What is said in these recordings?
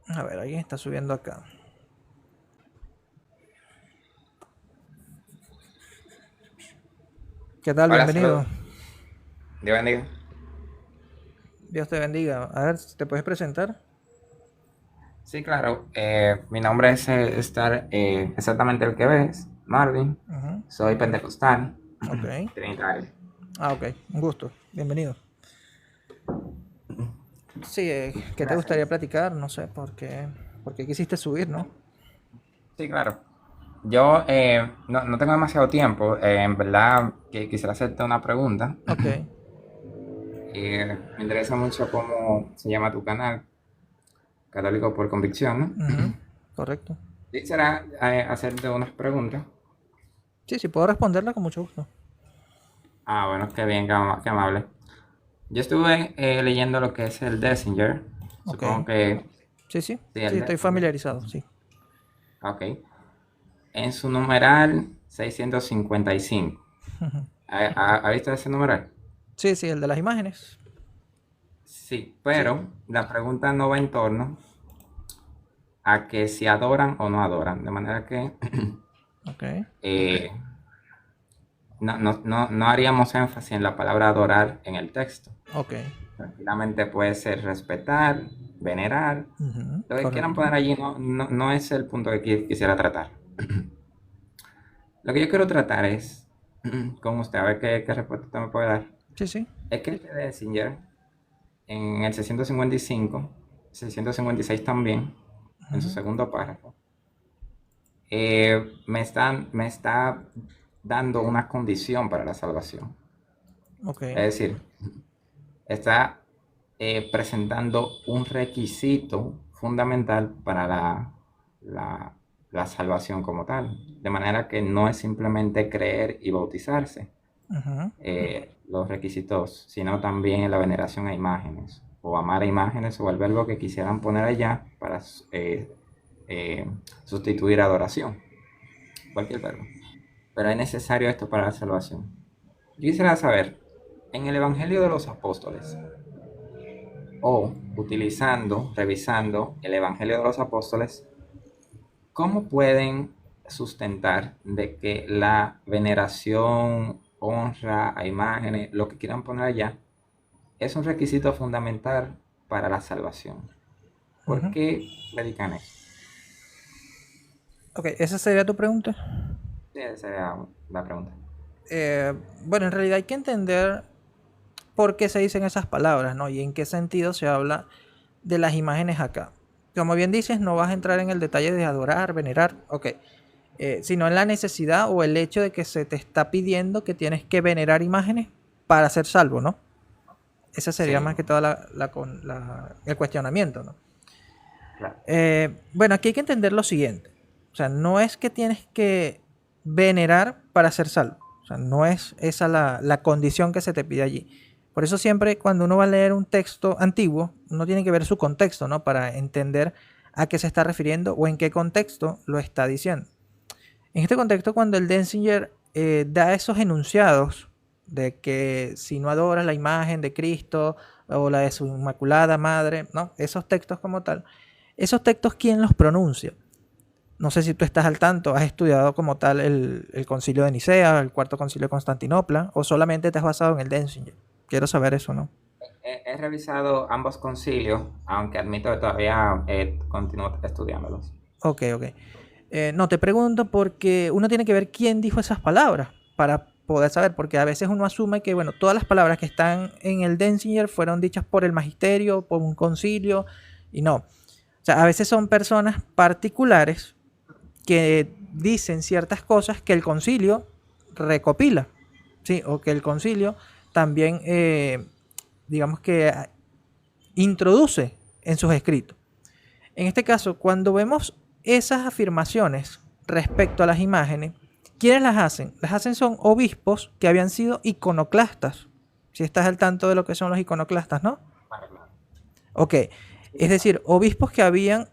A ver, alguien está subiendo acá. ¿Qué tal? Hola, Bienvenido. saludos. Dios bendiga. Dios te bendiga. A ver, ¿te puedes presentar? Sí, claro. Mi nombre es exactamente el que ves, Marvin. Ujú. Soy pentecostal, Ok. trinitario. Ah, ok. Un gusto. Bienvenido. Sí, ¿qué te gustaría Gracias. platicar? No sé, por qué quisiste subir, ¿no? Sí, claro. Yo no tengo demasiado tiempo. En verdad, que quisiera hacerte una pregunta. Ok. Me interesa mucho cómo se llama tu canal, Católico por Convicción, ¿no? Ujú. Correcto. Quisiera hacerte unas preguntas. Sí, sí, puedo responderla con mucho gusto. Ah, bueno, qué bien, qué amable. Yo estuve leyendo lo que es el Dessinger. Ok. Supongo que Sí, sí. sí, Sí, el estoy Dessinger. familiarizado, sí. Ok. En su numeral 655. ¿Ha visto ese numeral? Sí, sí, el de las imágenes. Sí, Sí. pero la pregunta no va en torno a que si adoran o no adoran. De manera que Ok. eh, no haríamos énfasis en la palabra adorar en el texto. Ok. Tranquilamente puede ser respetar, venerar. Ujú. Lo que quieran Correcto. poner allí no es el punto que quisiera tratar. Lo que yo quiero tratar es con usted, a ver qué respuesta usted me puede dar. Sí, sí. Es que este Dessinger, en el 655, 656 también, en su Ujú. segundo párrafo, me está dando una condición para la salvación. Ok. Es decir, está presentando un requisito fundamental para la, la salvación como tal. De manera que no es simplemente creer y bautizarse, Ujú. los requisitos, sino también la veneración a imágenes, o amar a imágenes, o el verbo que quisieran poner allá para eh, sustituir adoración, cualquier verbo. Pero es necesario esto para la salvación. Yo quisiera saber, en el Evangelio de los Apóstoles, o utilizando, revisando el Evangelio de los Apóstoles, ¿cómo pueden sustentar de que la veneración, honra a imágenes, lo que quieran poner allá, es un requisito fundamental para la salvación? ¿Por Ujú. qué predican eso? Ok, esa sería tu pregunta. Sí, esa sería la pregunta. Bueno, en realidad hay que entender por qué se dicen esas palabras, ¿no? Y en qué sentido se habla de las imágenes acá. Como bien dices, no vas a entrar en el detalle de adorar, venerar, ok, sino en la necesidad o el hecho de que se te está pidiendo que tienes que venerar imágenes para ser salvo, ¿no? Ese sería Sí, más que todo el cuestionamiento, ¿no? claro. Bueno, aquí hay que entender lo siguiente. O sea, no es que tienes que venerar para ser salvo. O sea, no es esa la condición que se te pide allí. Por eso siempre cuando uno va a leer un texto antiguo, uno tiene que ver su contexto, ¿no? Para entender a qué se está refiriendo o en qué contexto lo está diciendo. En este contexto, cuando el Denzinger da esos enunciados de que si no adoras la imagen de Cristo o la de su Inmaculada Madre, ¿no? Esos textos como tal, esos textos, ¿quién los pronuncia? No sé si tú estás al tanto, has estudiado como tal el concilio de Nicea, el cuarto concilio de Constantinopla, o solamente te has basado en el Denzinger. Quiero saber eso, ¿no? He revisado ambos concilios, aunque admito que todavía continúo estudiándolos. Ok, ok. No, te pregunto porque uno tiene que ver quién dijo esas palabras para poder saber, porque a veces uno asume que, bueno, todas las palabras que están en el Denzinger fueron dichas por el magisterio, por un concilio, y no. O sea, a veces son personas particulares que dicen ciertas cosas que el concilio recopila, ¿sí? O que el concilio también, digamos que introduce en sus escritos. En este caso, cuando vemos esas afirmaciones respecto a las imágenes, ¿quiénes las hacen? Las hacen son obispos que habían sido iconoclastas. Si estás al tanto de lo que son los iconoclastas, ¿no? Claro, claro. Ok, Sí, es claro. decir, obispos que habían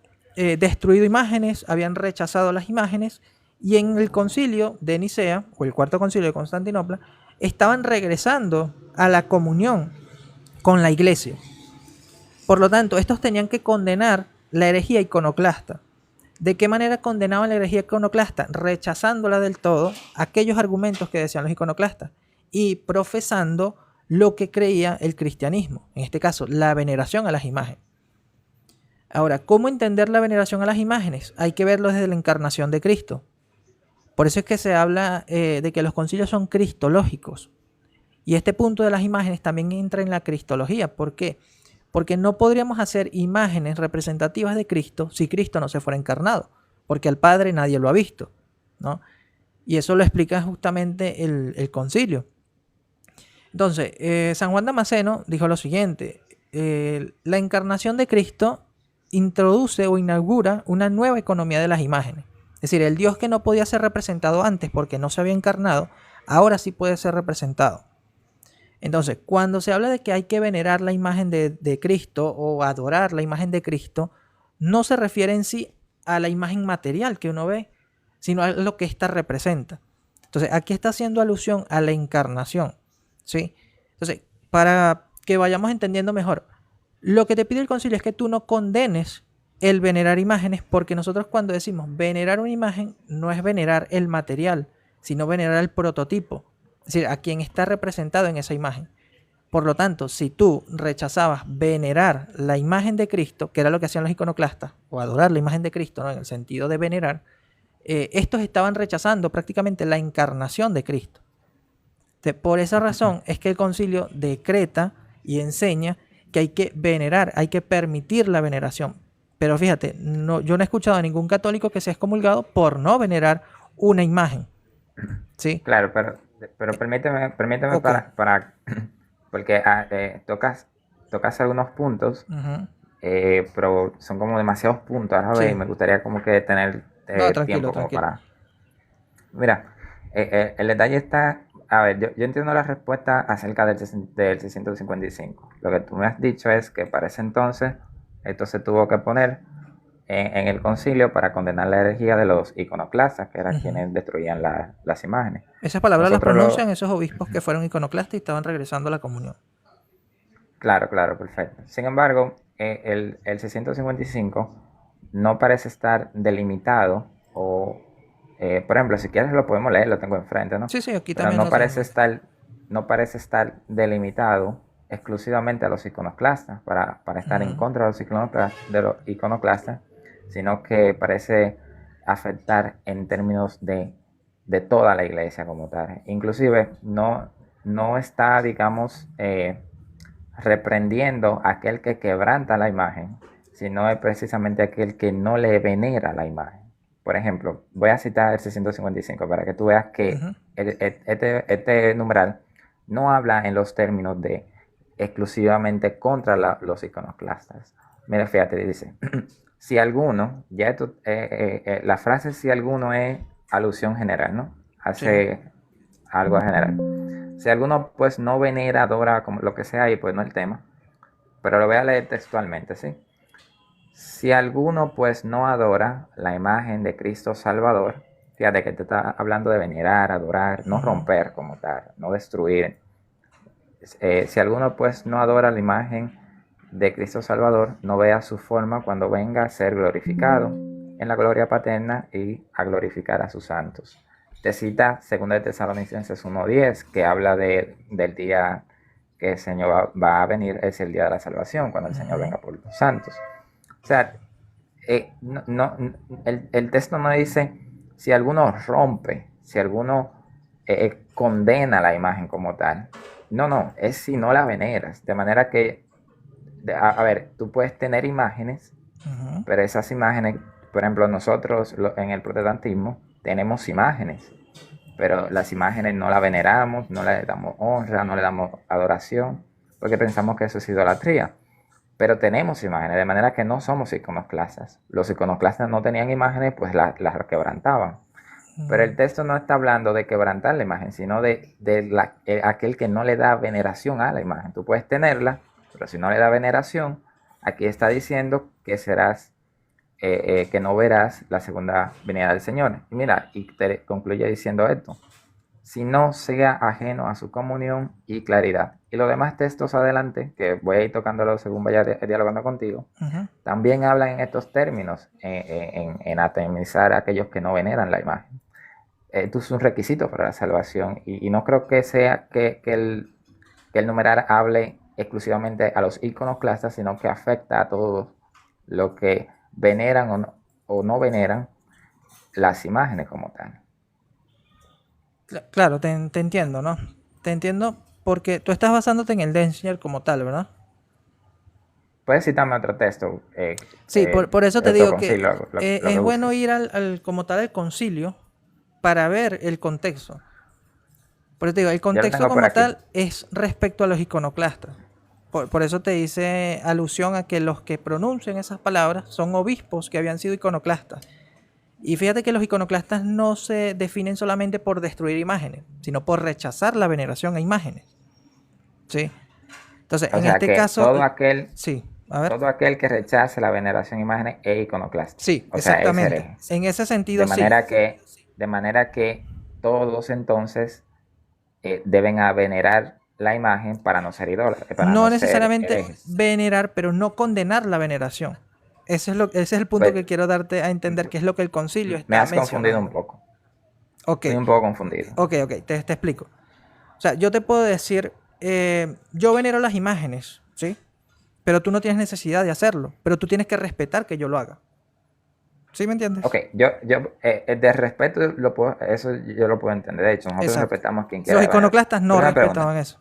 destruido imágenes, habían rechazado las imágenes y en el concilio de Nicea, o el cuarto concilio de Constantinopla, estaban regresando a la comunión con la iglesia. Por lo tanto, estos tenían que condenar la herejía iconoclasta. ¿De qué manera condenaban la herejía iconoclasta? Rechazándola del todo, aquellos argumentos que decían los iconoclastas, y profesando lo que creía el cristianismo, en este caso, la veneración a las imágenes. Ahora, ¿cómo entender la veneración a las imágenes? Hay que verlo desde la encarnación de Cristo. Por eso es que se habla de que los concilios son cristológicos. Y este punto de las imágenes también entra en la cristología. ¿Por qué? Porque no podríamos hacer imágenes representativas de Cristo si Cristo no se fuera encarnado, porque al Padre nadie lo ha visto, ¿no? Y eso lo explica justamente el concilio. Entonces, San Juan Damasceno dijo lo siguiente: la encarnación de Cristo introduce o inaugura una nueva economía de las imágenes. Es decir, el Dios que no podía ser representado antes porque no se había encarnado, ahora sí puede ser representado. Entonces, cuando se habla de que hay que venerar la imagen de Cristo o adorar la imagen de Cristo, no se refiere en sí a la imagen material que uno ve, sino a lo que ésta representa. Entonces, aquí está haciendo alusión a la encarnación, ¿sí? Entonces, para que vayamos entendiendo mejor, lo que te pide el concilio es que tú no condenes el venerar imágenes, porque nosotros cuando decimos venerar una imagen, no es venerar el material, sino venerar el prototipo. Es decir, a quien está representado en esa imagen. Por lo tanto, si tú rechazabas venerar la imagen de Cristo, que era lo que hacían los iconoclastas, o adorar la imagen de Cristo, ¿no?, en el sentido de venerar, estos estaban rechazando prácticamente la encarnación de Cristo. Entonces, por esa razón es que el concilio decreta y enseña que hay que venerar, hay que permitir la veneración. Pero fíjate, yo no he escuchado a ningún católico que sea excomulgado por no venerar una imagen, ¿sí? Claro, pero permíteme Ok. porque tocas algunos puntos, Ujú. pero son como demasiados puntos, ¿sabes? Y Sí. me gustaría como que tener No, tranquilo, tiempo como tranquilo. para... Mira, el detalle está... A ver, yo entiendo la respuesta acerca del 655. Lo que tú me has dicho es que para ese entonces esto se tuvo que poner en el concilio para condenar la herejía de los iconoclastas, que eran Ujú. quienes destruían las imágenes. Esas palabras las Nosotros lo... pronuncian esos obispos que fueron iconoclastas y estaban regresando a la comunión. Claro, claro, perfecto. Sin embargo, el 655 no parece estar delimitado o, por ejemplo, si quieres lo podemos leer, lo tengo enfrente, ¿no? Sí, sí, aquí Pero también lo tengo. no parece estar delimitado exclusivamente a los iconoclastas para estar en Ujú. contra de los iconoclastas, sino que parece afectar en términos de toda la iglesia como tal. Inclusive no está, digamos, reprendiendo a aquel que quebranta la imagen, sino es precisamente aquel que no le venera la imagen. Por ejemplo, voy a citar el 655 para que tú veas que Ujú. este numeral no habla en los términos de exclusivamente contra los iconoclastas. Mira, fíjate, dice, si alguno, ya esto, la frase si alguno es alusión general, ¿no? Sí. Hace algo general. Si alguno pues no venera, adora, como lo que sea, y pues no es el tema, pero lo voy a leer textualmente, ¿sí? Si alguno pues no adora la imagen de Cristo Salvador, fíjate que te está hablando de venerar, adorar, no Ujú. romper como tal, no destruir. Si alguno pues no adora la imagen de Cristo Salvador, no vea su forma cuando venga a ser glorificado en la gloria paterna y a glorificar a sus santos. Te cita 2 de Tesalonicenses 1:10, que habla del día que el Señor va a venir, es el día de la salvación, cuando el Señor Ujú. venga por los santos. O sea, el texto no dice si alguno rompe, si alguno condena la imagen como tal. No, es si no la veneras. De manera que, a ver, tú puedes tener imágenes, Ujú. pero esas imágenes, por ejemplo, nosotros en el protestantismo tenemos imágenes, pero las imágenes no las veneramos, no le damos honra, no le damos adoración, porque pensamos que eso es idolatría. Pero tenemos imágenes, de manera que no somos iconoclastas. Los iconoclastas no tenían imágenes, pues las quebrantaban. Pero el texto no está hablando de quebrantar la imagen, sino de aquel que no le da veneración a la imagen. Tú puedes tenerla, pero si no le da veneración, aquí está diciendo que serás, que no verás la segunda venida del Señor. Y mira, y te concluye diciendo esto: si no sea ajeno a su comunión y claridad. Y los demás textos adelante, que voy a ir tocándolo según vaya dialogando contigo, Ujú. también hablan en estos términos, en atemorizar a aquellos que no veneran la imagen. Esto es un requisito para la salvación y no creo que sea que el numeral hable exclusivamente a los iconoclastas, sino que afecta a todos los que veneran o no veneran las imágenes como tal. Claro, te entiendo, ¿no? Te entiendo porque tú estás basándote en el Denzinger como tal, ¿verdad? Puedes citarme otro texto, Sí, por eso te otro digo que concilio, lo que es bueno busques. ir como tal al concilio para ver el contexto. Por eso te digo, el Yo lo contexto tengo por como aquí. tal es respecto a los iconoclastas. Por eso te hice alusión a que los que pronuncian esas palabras son obispos que habían sido iconoclastas. Y fíjate que los iconoclastas no se definen solamente por destruir imágenes, sino por rechazar la veneración a imágenes. ¿Sí? Entonces, O en sea este que caso, sí, a ver. todo aquel que rechace la veneración a imágenes es iconoclasta. Sí, O sea, es exactamente. hereje. En ese De sentido, sí. manera que, de manera que todos entonces deben a venerar la imagen para no ser idólatras, para No no ser necesariamente herejes. venerar, pero no condenar la veneración. Ese es el punto Pues, que quiero darte a entender, que es lo que el concilio me está has confundido un mencionando. poco. Ok, Estoy un poco confundido. ok, te explico. O sea, yo te puedo decir, yo venero las imágenes, ¿sí? Pero tú no tienes necesidad de hacerlo, pero tú tienes que respetar que yo lo haga. ¿Sí me Ok, entiendes? de respeto, eso yo lo puedo entender. De hecho, nosotros Exacto. respetamos a quien Los quiera venerar. iconoclastas no Pero una pregunta. respetaban eso.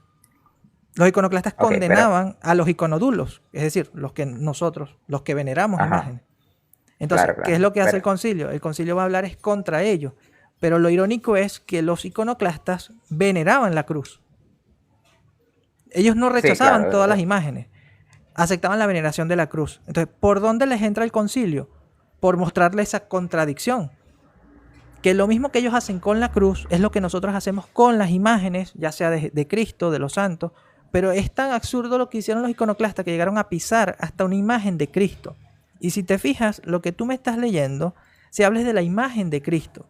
Los iconoclastas Ok, pero, condenaban a los iconodulos, es decir, los que veneramos ajá, imágenes. Entonces, claro, ¿qué es claro. lo que hace el Pero, concilio? El concilio va a hablar es contra ellos. Pero lo irónico es que los iconoclastas veneraban la cruz. Ellos no sí, rechazaban claro. todas las imágenes, aceptaban la veneración de la cruz. Entonces, ¿por dónde les entra el concilio? Por mostrarle esa contradicción. Que lo mismo que ellos hacen con la cruz es lo que nosotros hacemos con las imágenes, ya sea de Cristo, de los santos. Pero es tan absurdo lo que hicieron los iconoclastas que llegaron a pisar hasta una imagen de Cristo. Y si te fijas, lo que tú me estás leyendo, si hables de la imagen de Cristo,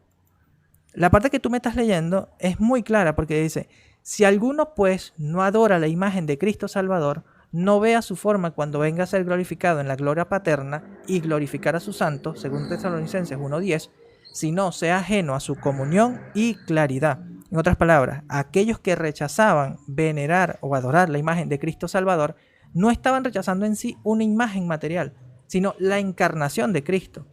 la parte que tú me estás leyendo es muy clara porque dice, si alguno pues no adora la imagen de Cristo Salvador, no vea su forma cuando venga a ser glorificado en la gloria paterna y glorificar a su santo, según Tesalonicenses 1:10, sino sea ajeno a su comunión y claridad. En otras palabras, aquellos que rechazaban venerar o adorar la imagen de Cristo Salvador, no estaban rechazando en sí una imagen material, sino la encarnación de Cristo.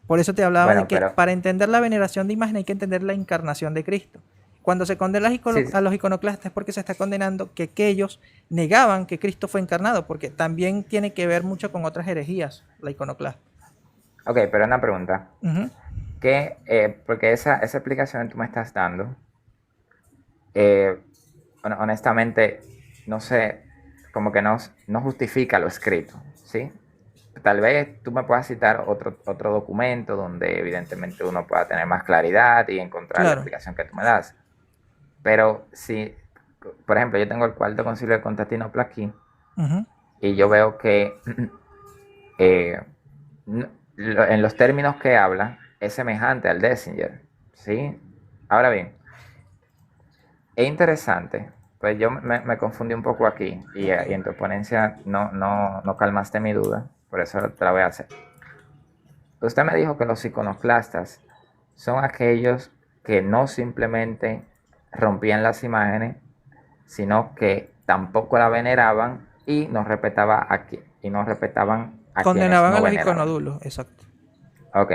Por eso te hablaba de bueno, que pero, para entender la veneración de imagen hay que entender la encarnación de Cristo. Cuando se condena sí, a los iconoclastas es porque se está condenando que aquellos negaban que Cristo fue encarnado, porque también tiene que ver mucho con otras herejías, la iconoclasta. ok, pero una pregunta. Ujú. Porque esa explicación que tú me estás dando, eh, honestamente, no sé, como que no justifica lo escrito, ¿sí? Tal vez tú me puedas citar otro documento donde evidentemente uno pueda tener más claridad y encontrar la Claro. explicación que tú me das. Pero si, por ejemplo, yo tengo el Cuarto Concilio de Constantinopla aquí Ujú. y yo veo que eh, en los términos que habla es semejante al Dessinger, ¿sí? Ahora bien, es interesante, pues yo me confundí un poco aquí y en tu ponencia no calmaste mi duda, por eso te la voy a hacer. Usted me dijo que los iconoclastas son aquellos que no simplemente rompían las imágenes, sino que tampoco la veneraban y no respetaban a quienes Condenaban a no los veneraban. iconodulos, exacto. Ok,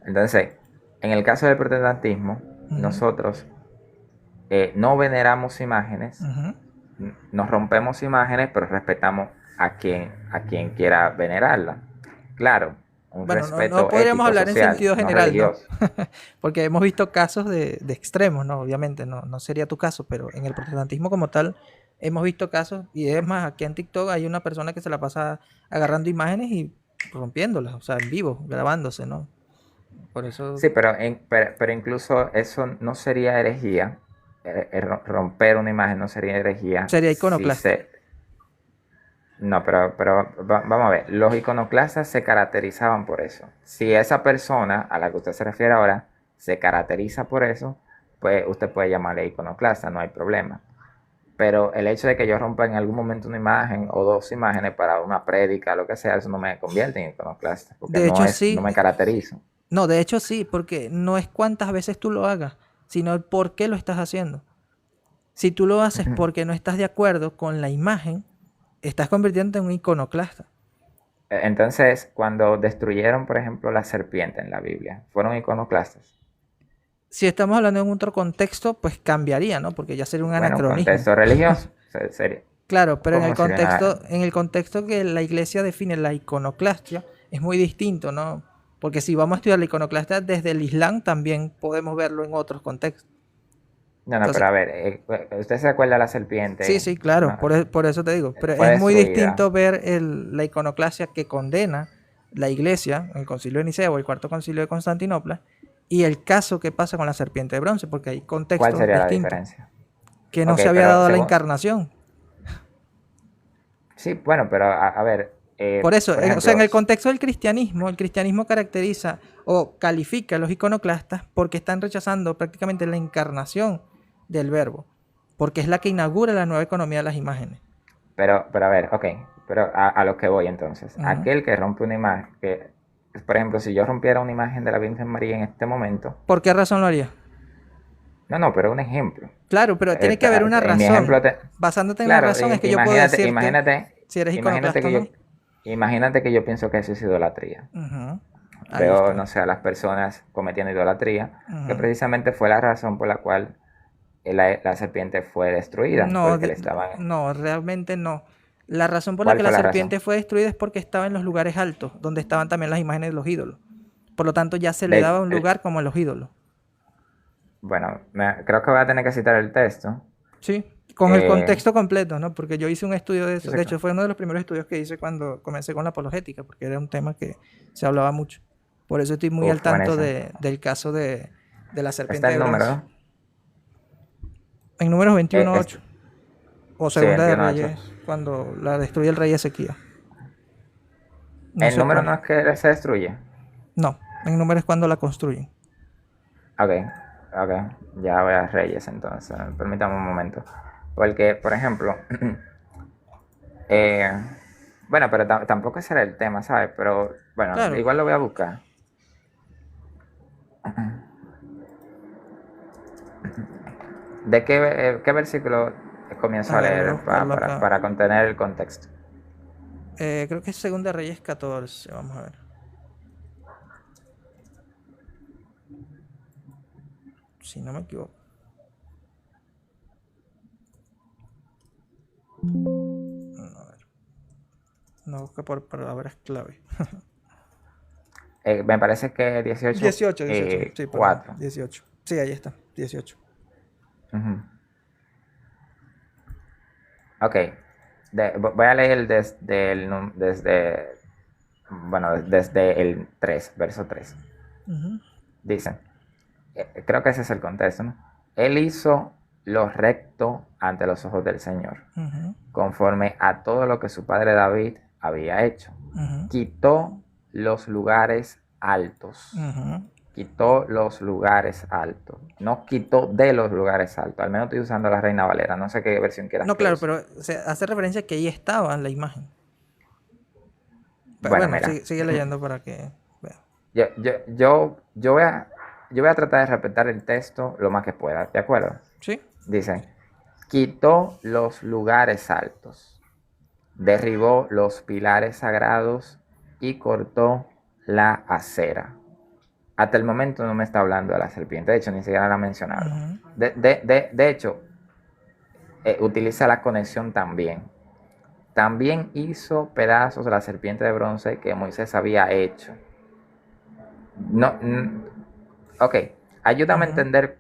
entonces, en el caso del protestantismo, Ujú. nosotros no veneramos imágenes, Ujú. nos rompemos imágenes, pero respetamos a quien quiera venerarla. Claro, un Bueno, no respeto podríamos ético, hablar en social, sentido no general, ¿no? religioso. Porque hemos visto casos de extremos, ¿no? Obviamente, no sería tu caso, pero en el protestantismo como tal, hemos visto casos, y es más, aquí en TikTok hay una persona que se la pasa agarrando imágenes y rompiéndolas, o sea, en vivo, grabándose, ¿no? Por eso Sí, pero incluso eso no sería herejía. Romper una imagen no sería herejía sería si iconoclasta. se... No, pero vamos a ver, los iconoclastas se caracterizaban por eso. Si esa persona a la que usted se refiere ahora se caracteriza por eso, pues usted puede llamarle iconoclasta, no hay problema. Pero el hecho de que yo rompa en algún momento una imagen o dos imágenes para una prédica, lo que sea, eso no me convierte en iconoclasta, porque De hecho, no sí. me caracterizo. No, de hecho sí, porque no es cuántas veces tú lo hagas, sino el por qué lo estás haciendo. Si tú lo haces porque no estás de acuerdo con la imagen, estás convirtiéndote en un iconoclasta. Entonces, cuando destruyeron, por ejemplo, la serpiente en la Biblia, ¿fueron iconoclastas? Si estamos hablando en otro contexto, pues cambiaría, ¿no? Porque ya sería un Bueno, anacronismo. contexto religioso. Sería, Claro, pero ¿cómo sería en el contexto que la iglesia define la iconoclastia, es muy distinto, ¿no? Porque si vamos a estudiar la iconoclastia desde el Islam, también podemos verlo en otros contextos. No, no, pero Entonces, a ver, ¿usted se acuerda de la sí, serpiente? sí, claro, No, por eso te digo. Pero fue es muy destruida. distinto ver la iconoclastia que condena la iglesia, el concilio de Nicea o el cuarto concilio de Constantinopla, y el caso que pasa con la serpiente de bronce, porque hay ¿Cuál contextos sería la distintos, diferencia? que no Ok, se había pero dado la según... encarnación. Sí, bueno, pero a ver, Por eso, por o sea, en ejemplo, el contexto del cristianismo, el cristianismo caracteriza o califica a los iconoclastas porque están rechazando prácticamente la encarnación del verbo, porque es la que inaugura la nueva economía de las imágenes. pero a ver, ok, pero a lo que voy entonces. Ujú. Aquel que rompe una imagen, que, por ejemplo, si yo rompiera una imagen de la Virgen María en este momento, ¿Por qué razón lo haría? no, no, pero un ejemplo. Claro, pero tiene que haber una En mi razón. ejemplo, Basándote en la claro, razón es que yo puedo decirte imagínate, si eres imagínate iconoclasta o que yo, no. imagínate que yo pienso que eso es idolatría. Ujú. Ahí Veo, está. no sé, a las personas cometiendo idolatría, que Ujú. precisamente fue la razón por la cual la serpiente fue destruida, No, porque le estaban... no, realmente no. La razón por la ¿Cuál que fue la la razón? serpiente fue destruida es porque estaba en los lugares altos, donde estaban también las imágenes de los ídolos. Por lo tanto, ya se le daba un lugar como a los ídolos. Bueno, creo que voy a tener que citar el texto. Sí, con el Eh, contexto completo, ¿no? Porque yo hice un estudio de sí, eso. sí, De hecho, fue uno de los primeros estudios que hice cuando comencé con la apologética, porque era un tema que se hablaba mucho. Por eso estoy muy al uf, tanto buenísimo. del caso de la Está serpiente de el número, bronce. ¿no? En números 21.8 o Sí, segunda de 21.8. Reyes, cuando la destruye el rey Ezequiel. No El sé número cuál. no es que se destruye. No, en números es cuando la construyen. Ok, ok. Ya voy a Reyes entonces. Permítame un momento. Porque, por ejemplo, eh, bueno, pero tampoco ese era el tema, ¿sabes? Pero bueno, Claro. igual lo voy a buscar. ¿De qué versículo comienzo A a ver, voy a leer buscarlo acá. para contener el contexto? Creo que es segunda de Reyes 14. Vamos a ver. Si no me equivoco. A ver. No busca por palabras clave. Me parece que 18, 18. Sí, perdón. 4. 18. Sí, ahí está. 18. Ujú. Ok, voy a leer desde el 3, verso 3. Ujú, Dice, creo que ese es el contexto, ¿no? Él hizo lo recto ante los ojos del Señor, ujú, conforme a todo lo que su padre David había hecho. ujú, Quitó los lugares altos. ujú. Quitó los lugares altos. No quitó de los lugares altos. Al menos estoy usando la Reina Valera. No sé qué versión quieras No, que claro, use. pero se hace referencia a que ahí estaba en la imagen. Pero Bueno, bueno, mira. sigue leyendo para que vea. Yo, yo, yo voy a tratar de respetar el texto lo más que pueda. ¿De acuerdo? ¿Sí? Dice, quitó los lugares altos. Derribó los pilares sagrados y cortó la acera. Hasta el momento no me está hablando de la serpiente. De hecho, ni siquiera la ha mencionado. Ujú. De hecho, utiliza la conexión también. También hizo pedazos de la serpiente de bronce que Moisés había hecho. No, ok, ayúdame a Ujú. entender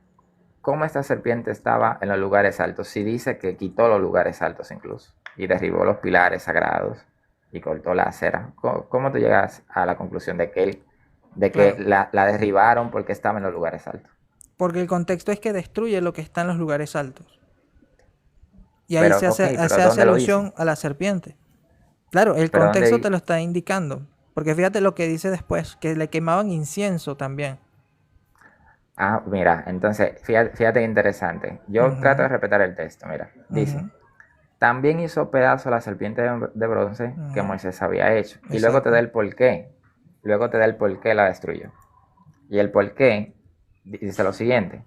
cómo esta serpiente estaba en los lugares altos. Si dice que quitó los lugares altos incluso y derribó los pilares sagrados y cortó la acera. ¿Cómo tú llegas a la conclusión de que Claro. la derribaron porque estaba en los lugares altos? Porque el contexto es que destruye lo que está en los lugares altos. Y ahí Pero, ok, pero se hace ¿dónde lo hizo? alusión a la serpiente. Claro, el ¿Pero contexto dónde? te lo está indicando. Porque fíjate lo que dice después, que le quemaban incienso también. Ah, mira, entonces, fíjate qué interesante. Yo trato de Ujú, respetar el texto, mira. Dice, ujú, también hizo pedazo la serpiente de bronce que ujú. Moisés había hecho. Y luego te da Exacto. el porqué. Luego te da el por qué la destruyó. Y el por qué dice lo siguiente.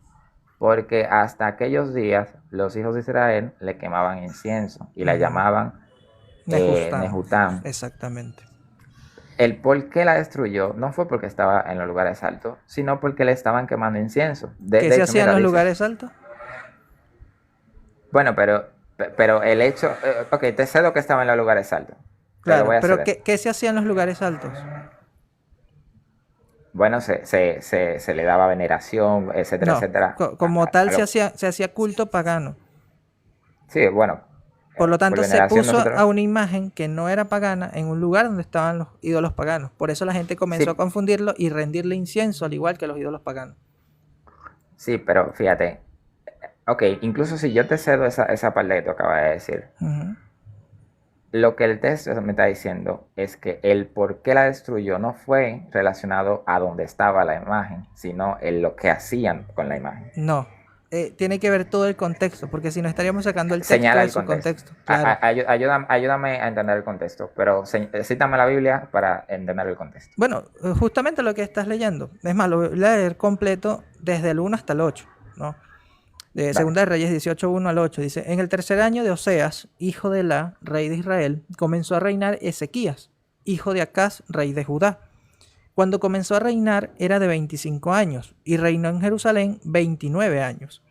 Porque hasta aquellos días los hijos de Israel le quemaban incienso y la Ujú. llamaban Nejustán. Nehután. Exactamente. El por qué la destruyó no fue porque estaba en los lugares altos, sino porque le estaban quemando incienso. ¿Qué De se hecho, hacía en mira, los dice, lugares altos? bueno, pero el hecho, ok, te cedo que estaba en los lugares altos, te lo Claro, voy a pero ceder. ¿qué se hacía en los lugares altos? Bueno, se le daba veneración, etcétera, No, etcétera. como tal se hacía culto pagano. Sí, bueno, Por lo por tanto, se veneración puso nosotros, a una imagen que no era pagana en un lugar donde estaban los ídolos paganos. Por eso la gente comenzó a sí, confundirlo y rendirle incienso al igual que los ídolos paganos. sí, pero fíjate, ok, incluso si yo te cedo esa parte que tú acabas de decir, Ujú. lo que el texto me está diciendo es que el por qué la destruyó no fue relacionado a dónde estaba la imagen, sino en lo que hacían con la imagen. No, tiene que ver todo el contexto, porque si no estaríamos sacando el texto Señala de el su contexto. contexto. Claro. Ayúdame a entender el contexto, pero cítame la Biblia para entender el contexto. Bueno, justamente lo que estás leyendo. Es más, lo voy a leer completo desde el 1 hasta el 8, ¿no? De Dale. Segunda de Reyes 18, 1 al 8. Dice, en el tercer año de Oseas, hijo de la, rey de Israel, comenzó a reinar Ezequías, hijo de Acaz, rey de Judá. Cuando comenzó a reinar era de 25 años y reinó en Jerusalén 29 años.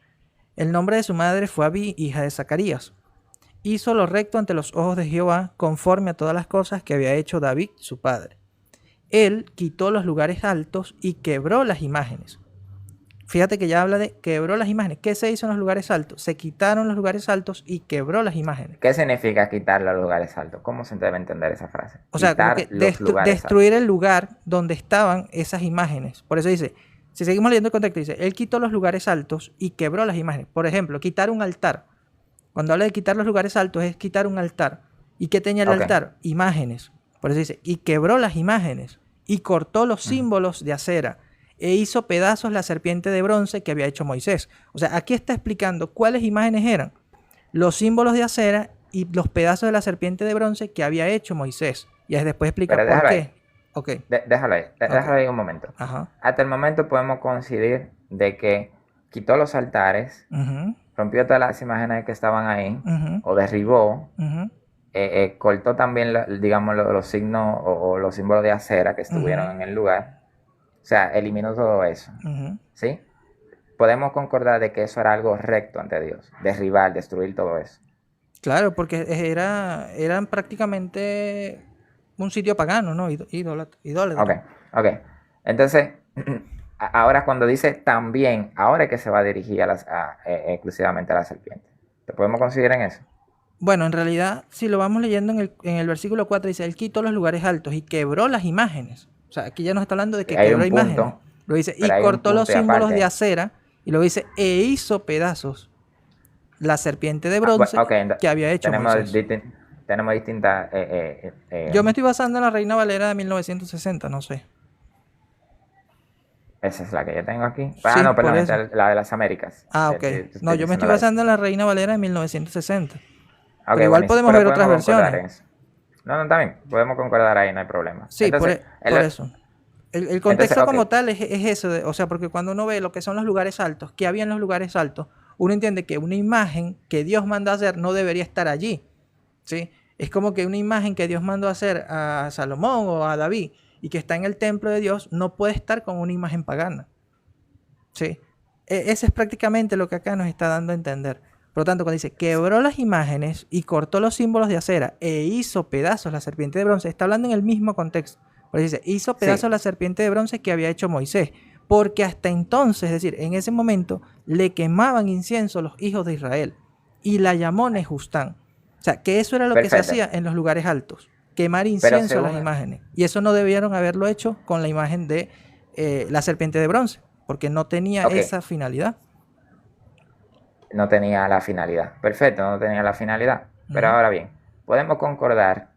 El nombre de su madre fue Abí, hija de Zacarías. Hizo lo recto ante los ojos de Jehová, conforme a todas las cosas que había hecho David, su padre. Él quitó los lugares altos y quebró las imágenes. Fíjate que ya habla de quebró las imágenes. ¿Qué se hizo en los lugares altos? Se quitaron los lugares altos y quebró las imágenes. ¿Qué significa quitar los lugares altos? ¿Cómo se debe entender esa frase? O sea, como Quitar que los lugares destruir altos. el lugar donde estaban esas imágenes. Por eso dice, si seguimos leyendo el contexto, dice, él quitó los lugares altos y quebró las imágenes. Por ejemplo, quitar un altar. Cuando habla de quitar los lugares altos es quitar un altar. ¿Y qué tenía el Ok. altar? Imágenes. Por eso dice, y quebró las imágenes y cortó los Ujú. símbolos de acera e hizo pedazos la serpiente de bronce que había hecho Moisés. O sea, aquí está explicando cuáles imágenes eran los símbolos de acera y los pedazos de la serpiente de bronce que había hecho Moisés. Y después explica Pero por déjalo ahí. qué. Ok, ok, Déjalo ahí un momento. ajá. Hasta el momento podemos coincidir de que quitó los altares, Uh-huh, rompió todas las imágenes que estaban ahí, uh-huh, o derribó, uh-huh, cortó también, digamos, los signos o los símbolos de acera que uh-huh, estuvieron en el lugar. O sea, eliminó todo eso. uh-huh. ¿Sí? Podemos concordar de que eso era algo recto ante Dios. Derribar, destruir todo eso. Claro, porque eran prácticamente un sitio pagano, ¿no? Ok, Idólatra. ok. Entonces, ahora cuando dice también, ahora es que se va a dirigir exclusivamente a la serpiente. ¿Te podemos considerar en eso? Bueno, en realidad, si lo vamos leyendo en el versículo 4 dice, él quitó los lugares altos y quebró las imágenes. O sea, aquí ya nos está hablando de que Hay quebró un imágenes. punto, Lo dice, y pero hay un cortó los punto y símbolos de aparte. acera, y lo dice, e hizo pedazos la serpiente de Bueno, bronce ok, que había hecho tenemos, Moisés. tenemos distintas... Yo me estoy basando en la Reina Valera de 1960, no sé. esa es la que yo tengo aquí. Ah, Sí, no, por perdón, eso. esta es la de las Américas. Ah, ok. Te No, estoy yo me diciendo estoy la de esa. basando en la Reina Valera de 1960. Ok, Pero igual buenísimo. podemos Pero ver otras podemos concordar versiones. en eso. No, no, está bien. Podemos concordar ahí, no hay problema. Sí, Entonces, por eso. El entonces, contexto ok. como tal es eso, o sea, porque cuando uno ve lo que son los lugares altos, que había en los lugares altos, uno entiende que una imagen que Dios mandó a hacer no debería estar allí, ¿sí? Es como que una imagen que Dios mandó a hacer a Salomón o a David y que está en el templo de Dios no puede estar con una imagen pagana, ¿sí? Ese es prácticamente lo que acá nos está dando a entender. Por lo tanto, cuando dice quebró las imágenes y cortó los símbolos de acera e hizo pedazos la serpiente de bronce, está hablando en el mismo contexto. Por eso dice, hizo pedazos Sí, la serpiente de bronce que había hecho Moisés. Porque hasta entonces, es decir, en ese momento, le quemaban incienso los hijos de Israel. Y la llamó Nejustán. O sea, que eso era lo que se perfecto. hacía en los lugares altos. Quemar Pero incienso a las según, imágenes. Y eso no debieron haberlo hecho con la imagen de la serpiente de bronce. Porque no tenía ok, esa finalidad. no tenía la finalidad. Perfecto, no tenía la finalidad. Pero Ujú. ahora bien, podemos concordar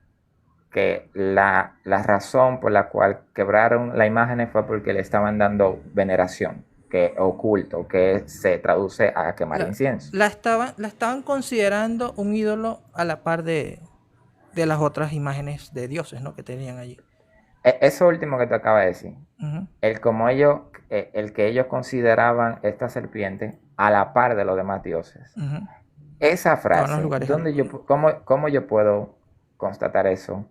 que la razón por la cual quebraron la imagen fue porque le estaban dando veneración. que oculto, que se traduce a quemar La, incienso. la estaban considerando un ídolo a la par de las otras imágenes de dioses, ¿no? Que tenían allí. Eso último que te acaba de decir, Ujú, el que ellos consideraban esta serpiente a la par de los demás dioses. ujú. Esa Estaban los frase, lugares altos. cómo yo puedo constatar eso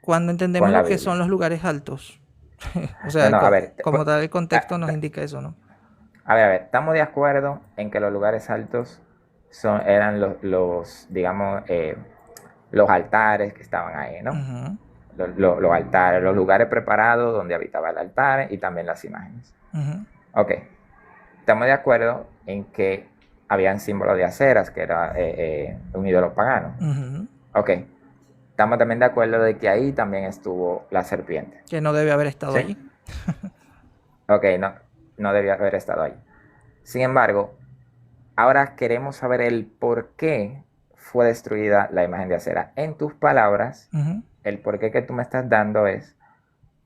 Cuando entendemos con la lo que son Biblia? los lugares altos. O No, sea, no, a ver, como tal el contexto nos a, indica eso, ¿no? a ver, estamos de acuerdo en que los lugares altos eran digamos, los altares que estaban ahí, ¿no? Ujú, Los altares, los lugares preparados donde habitaba el altar y también las imágenes. ujú, Ok, estamos de acuerdo en que habían símbolos de aceras, que era un ídolo pagano. ujú. Ok, estamos también de acuerdo de que ahí también estuvo la serpiente. Que no debe haber estado ¿Sí? allí. Ok, no, no debía haber estado ahí. Sin embargo, ahora queremos saber el por qué fue destruida la imagen de acera. En tus palabras, Ujú, el por qué que tú me estás dando es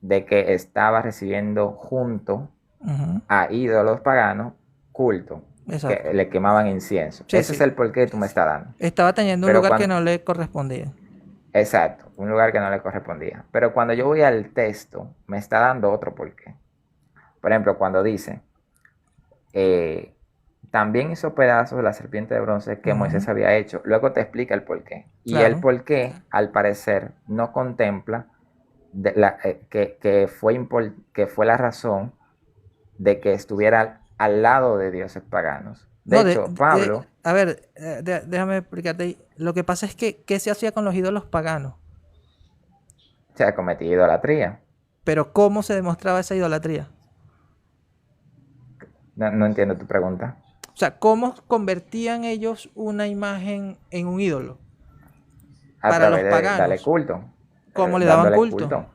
de que estaba recibiendo junto ujú. a ídolos paganos culto, Exacto. que le quemaban incienso. Sí, Ese es sí. el por qué que tú me estás dando. Estaba teniendo un Pero lugar que cuando, no le correspondía. exacto, un lugar que no le correspondía. Pero cuando yo voy al texto, me está dando otro por qué. Por ejemplo, cuando dice, eh, también hizo pedazos la serpiente de bronce que Ujú, Moisés había hecho. Luego te explica el por qué. Y el claro. por qué, al parecer, no contempla que fue la razón de que estuviera al lado de dioses paganos. De No, hecho, Pablo a ver, déjame explicarte ahí. Lo que pasa es que, ¿qué se hacía con los ídolos paganos? se ha cometido idolatría. Pero ¿cómo se demostraba esa idolatría? No, no entiendo tu pregunta. O sea, ¿cómo convertían ellos una imagen en un ídolo? A Para los través de darle paganos. culto, ¿Cómo le daban dándole culto? culto,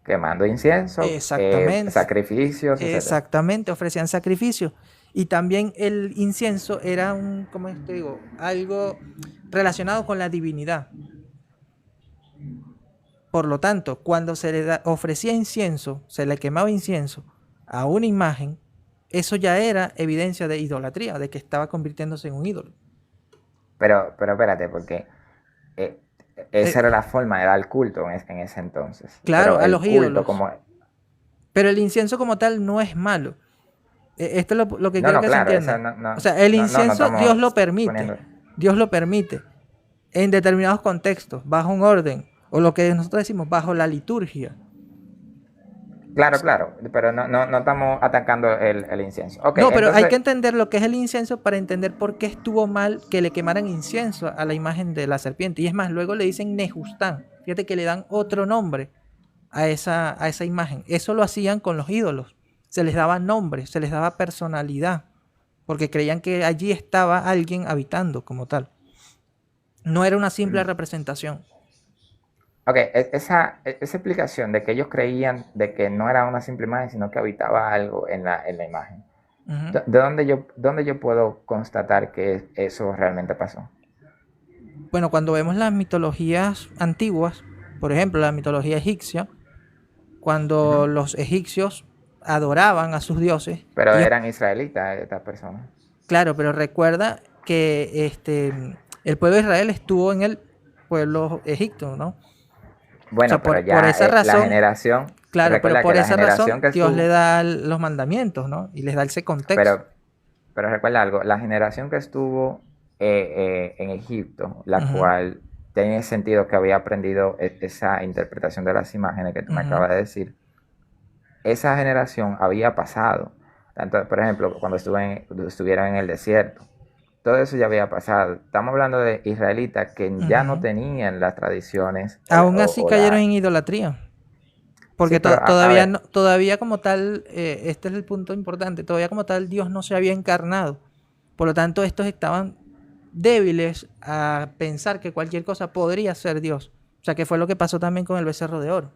quemando incienso, Exactamente. sacrificios, etc. Exactamente, ofrecían sacrificios. Y también el incienso era un, ¿cómo te digo? Algo relacionado con la divinidad. Por lo tanto, cuando se le ofrecía incienso, se le quemaba incienso a una imagen, eso ya era evidencia de idolatría, de que estaba convirtiéndose en un ídolo. Pero espérate, porque eh, esa era Eh, la forma de dar culto en ese entonces. claro, Pero a el los culto ídolos. como... Pero el incienso como tal no es malo. Esto es lo que No, quiero no, que se claro, eso entienda. no, O no, sea, el no, no, no incienso Dios estamos lo permite. poniendo... Dios lo permite en determinados contextos, bajo un orden, o lo que nosotros decimos, bajo la liturgia. Claro, claro, pero no estamos atacando el incienso. Ok, No, pero hay que entonces, entender lo que es el incienso para entender por qué estuvo mal que le quemaran incienso a la imagen de la serpiente. Y es más, luego le dicen Nejustán. Fíjate que le dan otro nombre a esa imagen. Eso lo hacían con los ídolos. Se les daba nombre, se les daba personalidad, porque creían que allí estaba alguien habitando como tal. No era una simple representación. ok, esa explicación de que ellos creían de que no era una simple imagen, sino que habitaba algo en la imagen. Ujú. Dónde yo puedo constatar que eso realmente pasó? Bueno, cuando vemos las mitologías antiguas, por ejemplo, la mitología egipcia, Ujú. cuando los egipcios adoraban a sus dioses, Pero ellos, eran israelitas estas personas. claro, pero recuerda que el pueblo de Israel estuvo en el pueblo egipto, ¿no? O sea, Bueno, pero por ya esa la razón, generación, claro, pero recuerda que por la esa generación razón que Dios le estuvo, da los mandamientos, ¿no? Y les da ese contexto. pero, pero recuerda algo, la generación que estuvo en Egipto, la Ujú, cual tiene sentido que había aprendido esa interpretación de las imágenes que tú me ujú, acabas de decir, esa generación había pasado. Tanto, por ejemplo, cuando estuvieron en el desierto. Todo eso ya había pasado. Estamos hablando de israelitas que ya no ujú. tenían las tradiciones Aún así cayeron en idolatría. Sí, Porque pero a todavía, ver, todavía como tal, este es el punto importante, todavía como tal Dios no se había encarnado. Por lo tanto, estos estaban débiles a pensar que cualquier cosa podría ser Dios. O sea, que fue lo que pasó también con el becerro de oro.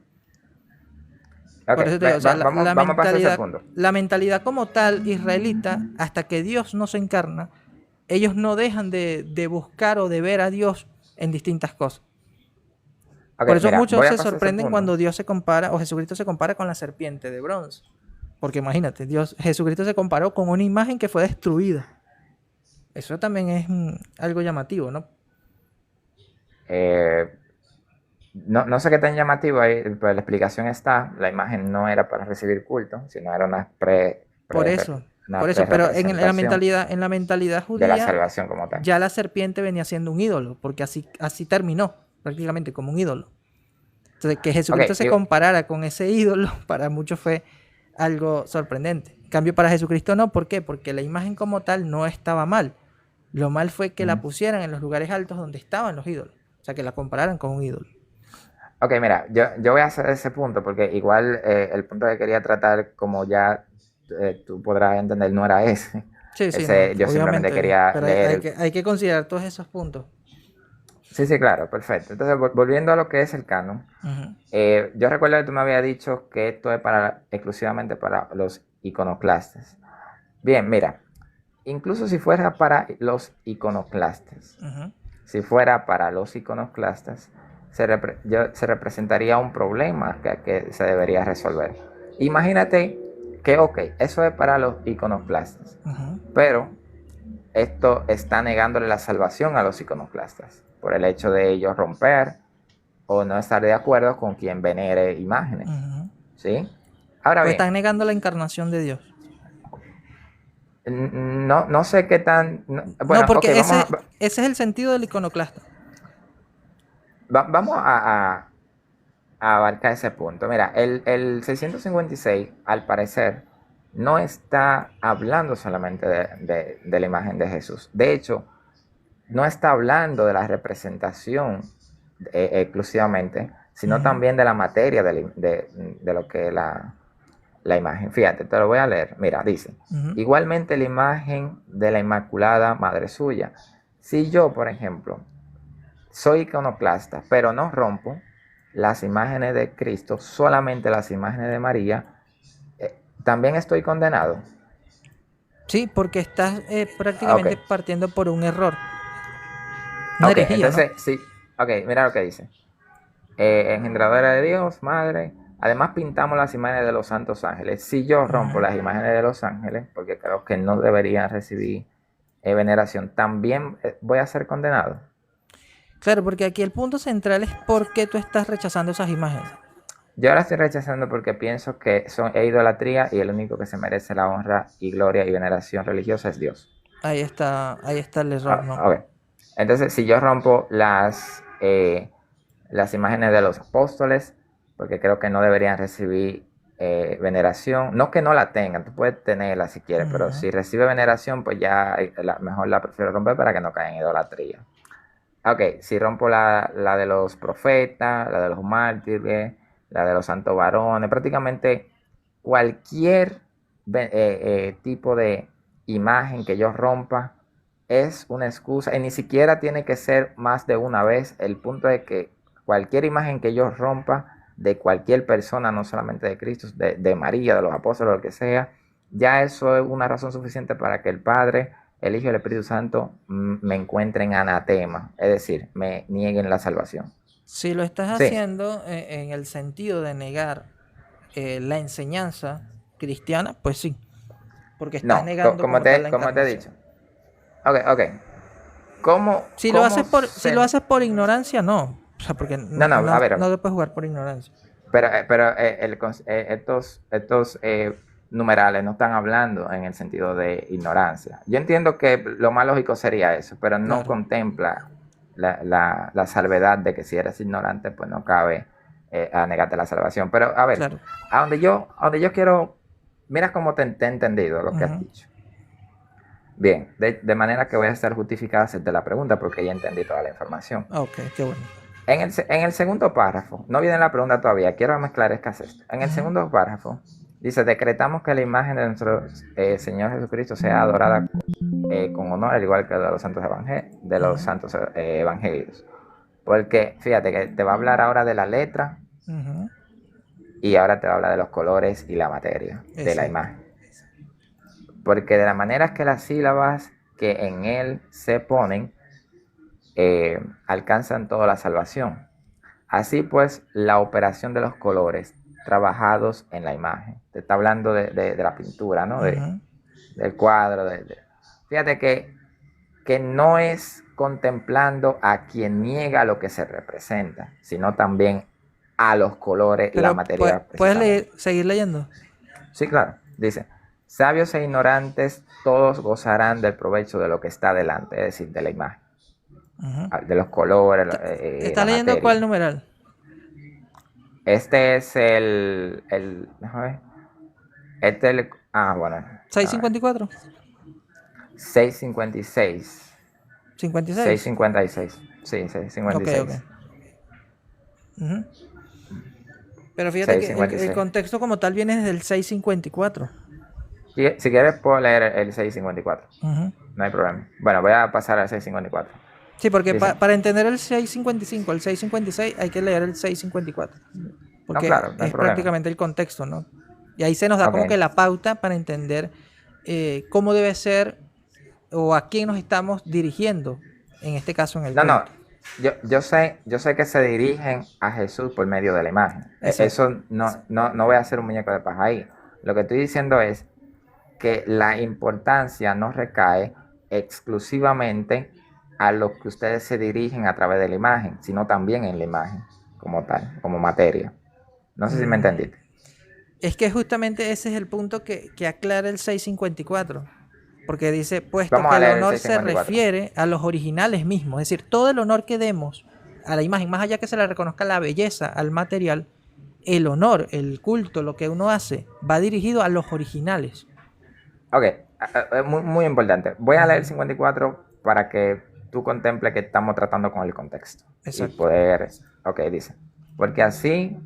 ok, Por eso te digo, o sea, vamos a pasar a ese punto. la mentalidad como tal israelita, hasta que Dios no se encarna, ellos no dejan de buscar o de ver a Dios en distintas cosas. Ok, Por eso mira, muchos voy a se pasar a ese sorprenden punto. cuando Dios se compara o Jesucristo se compara con la serpiente de bronce. Porque imagínate, Jesucristo se comparó con una imagen que fue destruida. Eso también es algo llamativo, ¿no? Eh, no sé qué tan llamativo ahí, pero la explicación está, la imagen no era para recibir culto, sino era Por eso, una por eso, pero pre-representación en la mentalidad de la judía, salvación como tal. ya la serpiente venía siendo un ídolo, porque así terminó, prácticamente como un ídolo. Entonces, que Jesucristo Ok, se comparara con ese ídolo, para muchos fue algo sorprendente. En cambio, para Jesucristo no, ¿por qué? Porque la imagen como tal no estaba mal. Lo mal fue que la pusieran en los lugares altos donde estaban los ídolos. O sea, que la compararan con un ídolo. ok, mira, yo voy a hacer ese punto porque igual el punto que quería tratar, como ya tú podrás entender, no era ese. Sí, sí, no, Yo simplemente obviamente. quería Pero leer el... hay que considerar todos esos puntos. Sí, sí, claro, perfecto. Entonces, volviendo a lo que es el canon, Ujú. yo recuerdo que tú me habías dicho que esto es exclusivamente para los iconoclastas. Bien, mira, incluso si fuera para los iconoclastas, Ujú. si fuera para los iconoclastas, se representaría un problema que se debería resolver. Imagínate que, ok, eso es para los iconoclastas, Ujú. pero esto está negándole la salvación a los iconoclastas por el hecho de ellos romper o no estar de acuerdo con quien venere imágenes. Ujú. ¿Sí? Ahora Pues bien, están negando la encarnación de Dios. no sé qué tan... No, bueno, ok, porque ese es el sentido del iconoclasta. vamos a abarcar ese punto. Mira, el 656, al parecer, no está hablando solamente de la imagen de Jesús. De hecho, no está hablando de la representación exclusivamente, sino Ujú. también de la materia de lo que es la imagen. Fíjate, te lo voy a leer. Mira, dice, Ujú. igualmente la imagen de la Inmaculada Madre Suya. Si yo, por ejemplo, soy iconoclasta, pero no rompo las imágenes de Cristo, solamente las imágenes de María, también estoy condenado. Sí, porque estás Ok, prácticamente partiendo por un error. Una ok, herejía, ¿no? entonces sí, ok, mira lo que dice. Engendradora de Dios, Madre. Además pintamos las imágenes de los santos ángeles. Si yo rompo Ujú. las imágenes de los ángeles, porque creo que no deberían recibir veneración, también voy a ser condenado. Claro, porque aquí el punto central es por qué tú estás rechazando esas imágenes. Yo ahora estoy rechazando porque pienso que es idolatría y el único que se merece la honra y gloria y veneración religiosa es Dios. Ahí está el error, ¿no? Ok. Entonces, si yo rompo las imágenes de los apóstoles, porque creo que no deberían recibir veneración, no que no la tengan, tú puedes tenerla si quieres, pero Ujú. si recibe veneración, pues ya mejor la prefiero romper para que no caiga en idolatría. Ok, si rompo la de los profetas, la de los mártires, la de los santos varones, prácticamente cualquier tipo de imagen que yo rompa es una excusa y ni siquiera tiene que ser más de una vez. El punto es que cualquier imagen que yo rompa de cualquier persona, no solamente de Cristo, de María, de los apóstoles, lo que sea, ya eso es una razón suficiente para que el Padre, el Hijo y el Espíritu Santo me encuentren anatema, es decir, me nieguen la salvación. Si lo estás Sí, haciendo en el sentido de negar la enseñanza cristiana, pues sí, porque estás no, negando como tal la como te he encarnación. dicho. Ok, ok. ¿Cómo Si lo se... haces por ignorancia, no. O sea, porque No, no, a ver, no te puedes jugar por ignorancia. estos numerales no están hablando en el sentido de ignorancia. Yo entiendo que lo más lógico sería eso, pero no Claro, contempla la salvedad de que si eres ignorante, pues no cabe a negarte la salvación. Pero a ver, claro. a donde yo quiero, mira cómo te he entendido lo que has Ujú. dicho. Bien, de manera que voy a estar justificada hacerte la pregunta porque ya entendí toda la información. Ok, qué bueno. En el segundo párrafo, no viene la pregunta todavía, quiero mezclar esto. En el Ujú. segundo párrafo, dice, decretamos que la imagen de nuestro Señor Jesucristo sea adorada con honor, al igual que de los Ujú. santos evangelios. Porque fíjate que te va a hablar ahora de la letra Ujú. y ahora te va a hablar de los colores y la materia de la Exacto. imagen. Porque de la manera que las sílabas que en él se ponen alcanzan toda la salvación. Así pues, la operación de los colores trabajados en la imagen, de está hablando de la pintura, ¿no? Ujú. Del cuadro. Fíjate que no es contemplando a quien niega lo que se representa, sino también a los colores, la Pero materia puedes precisamente. seguir leyendo. Sí, claro. Dice, sabios e ignorantes, todos gozarán del provecho de lo que está delante, es decir, de la imagen, Ujú. de los colores, ¿Estás la leyendo cuál materia. numeral? Este es déjame ver. Este es bueno, a ver. 654. 656. 56. 656. Sí, Ok, ok. 656. Ujú. Pero fíjate que el 656. contexto como tal viene desde el 654. Si quieres, puedo leer el 654. Ujú. No hay problema. Bueno, voy a pasar al 654. Sí, porque Dice, para entender el 655, el 656, hay que leer el 654. no, Porque claro, no hay es problema. prácticamente el contexto, ¿no? Y ahí se nos da como que Ok. la pauta para entender cómo debe ser o a quién nos estamos dirigiendo, en este caso en el No, no. culto. Yo sé que se dirigen a Jesús por medio de la imagen. Exacto. Eso no voy a hacer un muñeco de paja ahí. Lo que estoy diciendo es que la importancia no recae exclusivamente a lo que ustedes se dirigen a través de la imagen, sino también en la imagen como tal, como materia. No sé si me Mm, entendiste. Es que justamente ese es el punto que aclara el 654. Porque dice, puesto Vamos que a el leer el honor se 654. refiere a los originales mismos, es decir, todo el honor que demos a la imagen, más allá que se le reconozca la belleza al material, el honor, el culto, lo que uno hace, va dirigido a los originales. Ok, muy, muy importante. Voy a leer el Ujú. 54 para que tú contemples que estamos tratando con el contexto y Exacto. poder, ok, dice, porque así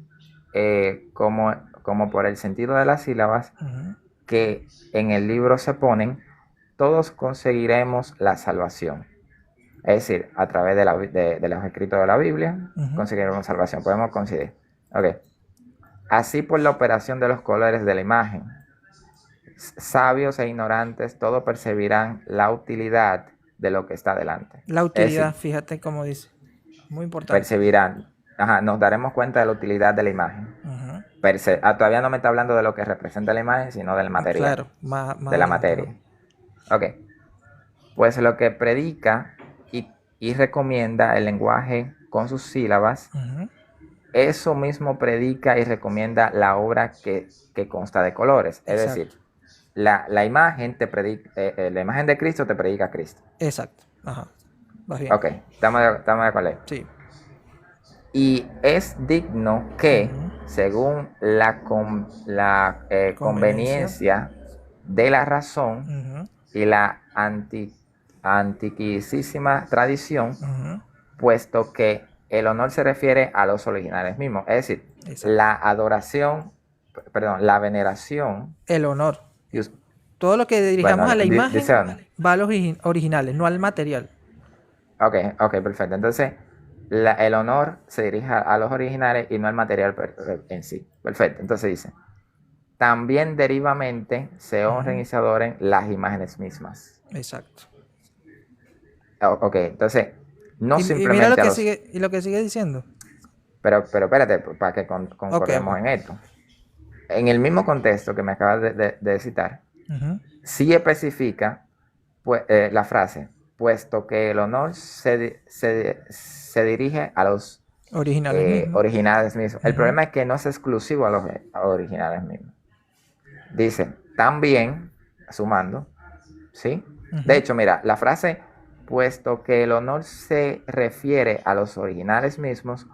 como por el sentido de las sílabas Ujú. que en el libro se ponen, todos conseguiremos la salvación. Es decir, a través de los escritos de la Biblia, Ujú. conseguiremos salvación. Podemos coincidir. Ok. Así por la operación de los colores de la imagen, sabios e ignorantes, todos percibirán la utilidad de lo que está delante. La Es utilidad, decir, fíjate cómo dice. Muy importante. percibirán, nos daremos cuenta de la utilidad de la imagen. Ujú. Todavía no me está hablando de lo que representa la imagen, sino del material, Claro, más de la adelante, ¿no? materia. Ok, pues lo que predica y recomienda el lenguaje con sus sílabas, Ujú. eso mismo predica y recomienda la obra que consta de colores. Es decir, Exacto, la imagen la imagen de Cristo te predica a Cristo. exacto. Ajá. Vas bien. Ok, estamos de acuerdo. Sí. Y es digno que, Ujú. según la Conveniencia. conveniencia de la razón Ujú. y la antiquísima tradición, Ujú. puesto que el honor se refiere a los originales mismos, es decir, Exacto. la adoración, perdón, la veneración, El honor. y Todo lo que dirijamos bueno, a la dice imagen honor. va a los originales, no al material. Ok, perfecto. Entonces, el honor se dirige a los originales y no al material en sí. Perfecto. Entonces dice, también derivamente se honren Ujú. y se adoren las imágenes mismas. Exacto. Ok, entonces, no Y mira lo simplemente a que los... sigue, y lo que sigue diciendo. Pero espérate, para que Ok, concordemos ok. en esto. En el mismo contexto que me acabas de citar, Ujú. sí especifica pues, la frase, puesto que el honor se dirige a los Originales mismos. originales mismos. El Ujú. problema es que no es exclusivo a los originales mismos. Dice, también, sumando, ¿sí? De Ujú. hecho, mira, la frase, puesto que el honor se refiere a los originales mismos,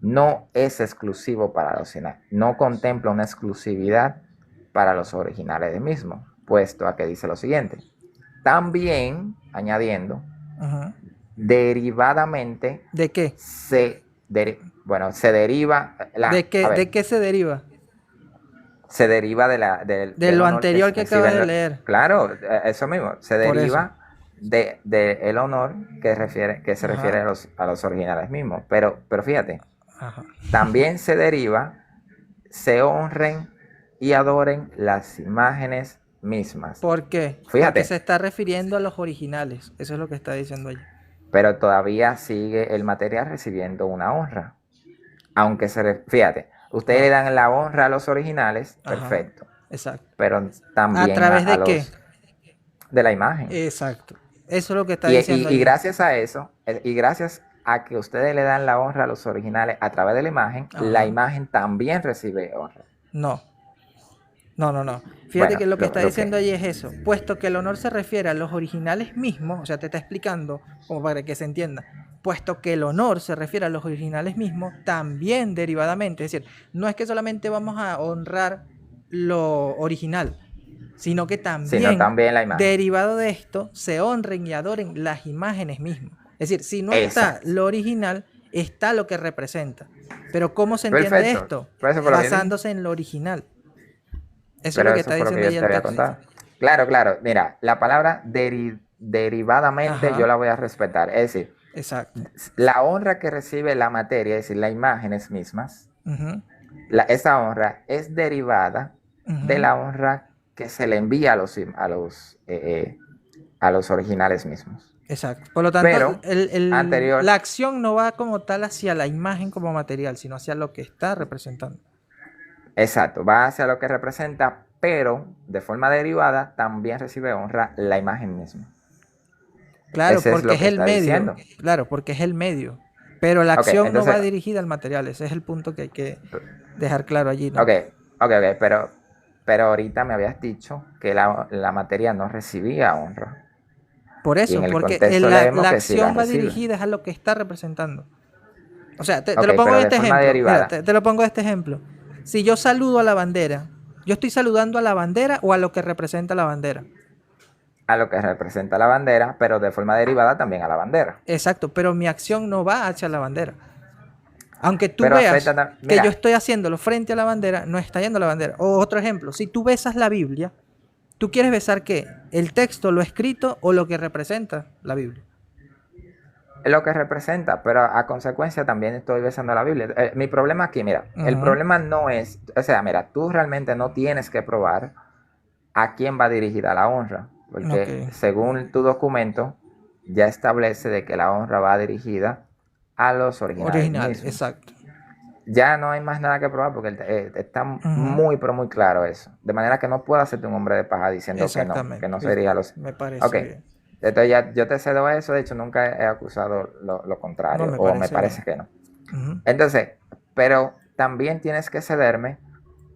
no es exclusivo para los originales. No contempla una exclusividad para los originales mismos, puesto a que dice lo siguiente. También, añadiendo, Ujú. derivadamente, ¿De qué? se deriva, a ¿De ver, qué se deriva? se deriva De del lo honor que anterior se que acabas de recibe. leer. Claro, eso mismo, se Por eso. deriva el honor que se refiere Ajá. a los originales mismos. Pero fíjate, Ajá. también se deriva, se honren y adoren las imágenes mismas. ¿Por qué? Porque se Fíjate, está refiriendo a los originales. Eso es lo que está diciendo allí. pero todavía sigue el material recibiendo una honra. Fíjate, ustedes le Ajá. dan la honra a los originales, Ajá. perfecto. Exacto. pero ¿A también través a de qué? los de la imagen. Exacto. Eso es lo que está Y, diciendo y allí. gracias a eso, y gracias a que ustedes le dan la honra a los originales a través de la Ajá. imagen también recibe honra. No. No, no, no. Fíjate Bueno, que lo que está lo diciendo que... allí es eso. Puesto que el honor se refiere a los originales mismos, o sea, te está explicando como para que se entienda. Puesto que el honor se refiere a los originales mismos, también derivadamente. Es decir, no es que solamente vamos a honrar lo original, sino que Sino también, también la imagen. derivado de esto, se honren y adoren las imágenes mismas. Es decir, si no está Exacto. lo original, está lo que representa. Pero ¿cómo se entiende Perfecto. esto? Por eso fue lo que yo dije. Basándose en lo original. Eso es lo Pero que eso está fue lo que diciendo yo ahí te el había texto. contado. Claro, claro. Mira, la palabra derivadamente yo Ajá, la voy a respetar. Es decir, exacto. la honra que recibe la materia, es decir, las imágenes mismas, Ujú, esa honra es derivada de ujú, la honra que se le envía a los originales mismos. exacto. Por lo tanto, Pero, anterior, la acción no va como tal hacia la imagen como material, sino hacia lo que está representando. exacto, va hacia lo que representa, pero de forma derivada también recibe honra la imagen misma. Claro, Ese es porque lo es que el está medio. diciendo. Claro, porque es el medio. Pero la Ok, acción no entonces, va dirigida al material. Ese es el punto que hay que dejar claro allí, ¿no? ok, ok, pero ahorita me habías dicho que la materia no recibía honra. Por Y en eso, el porque contexto la leemos que sí la acción va recibe. dirigida a lo que está representando. O sea, te Ok, lo pongo pero en de este forma ejemplo. Mira, derivada te lo pongo en este ejemplo. Si yo saludo a la bandera, ¿yo estoy saludando a la bandera o a lo que representa la bandera? a lo que representa la bandera, pero de forma derivada también a la bandera. Exacto, pero mi acción no va hacia la bandera. Aunque tú Pero afecta, veas que yo mira, estoy haciéndolo frente a la bandera, no está yendo a la bandera. O otro ejemplo, si tú besas la Biblia, ¿tú quieres besar qué? ¿El texto, lo escrito o lo que representa la Biblia? es lo que representa, pero a consecuencia también estoy besando la Biblia. Mi problema aquí, mira, el Ujú, problema no es, o sea, mira, tú realmente no tienes que probar a quién va dirigida la honra, ok, porque según tu documento ya establece de que la honra va dirigida a los originales original, mismos. exacto. Ya no hay más nada que probar porque está Ujú, muy, pero muy claro eso. De manera que no puedo hacerte un hombre de paja diciendo que exactamente, no ¿viste? sería los... Me parece Ok, bien. entonces ya yo te cedo eso, de hecho nunca he acusado lo No, contrario, me o me parece parece bien. que no. Ujú, Entonces, pero también tienes que cederme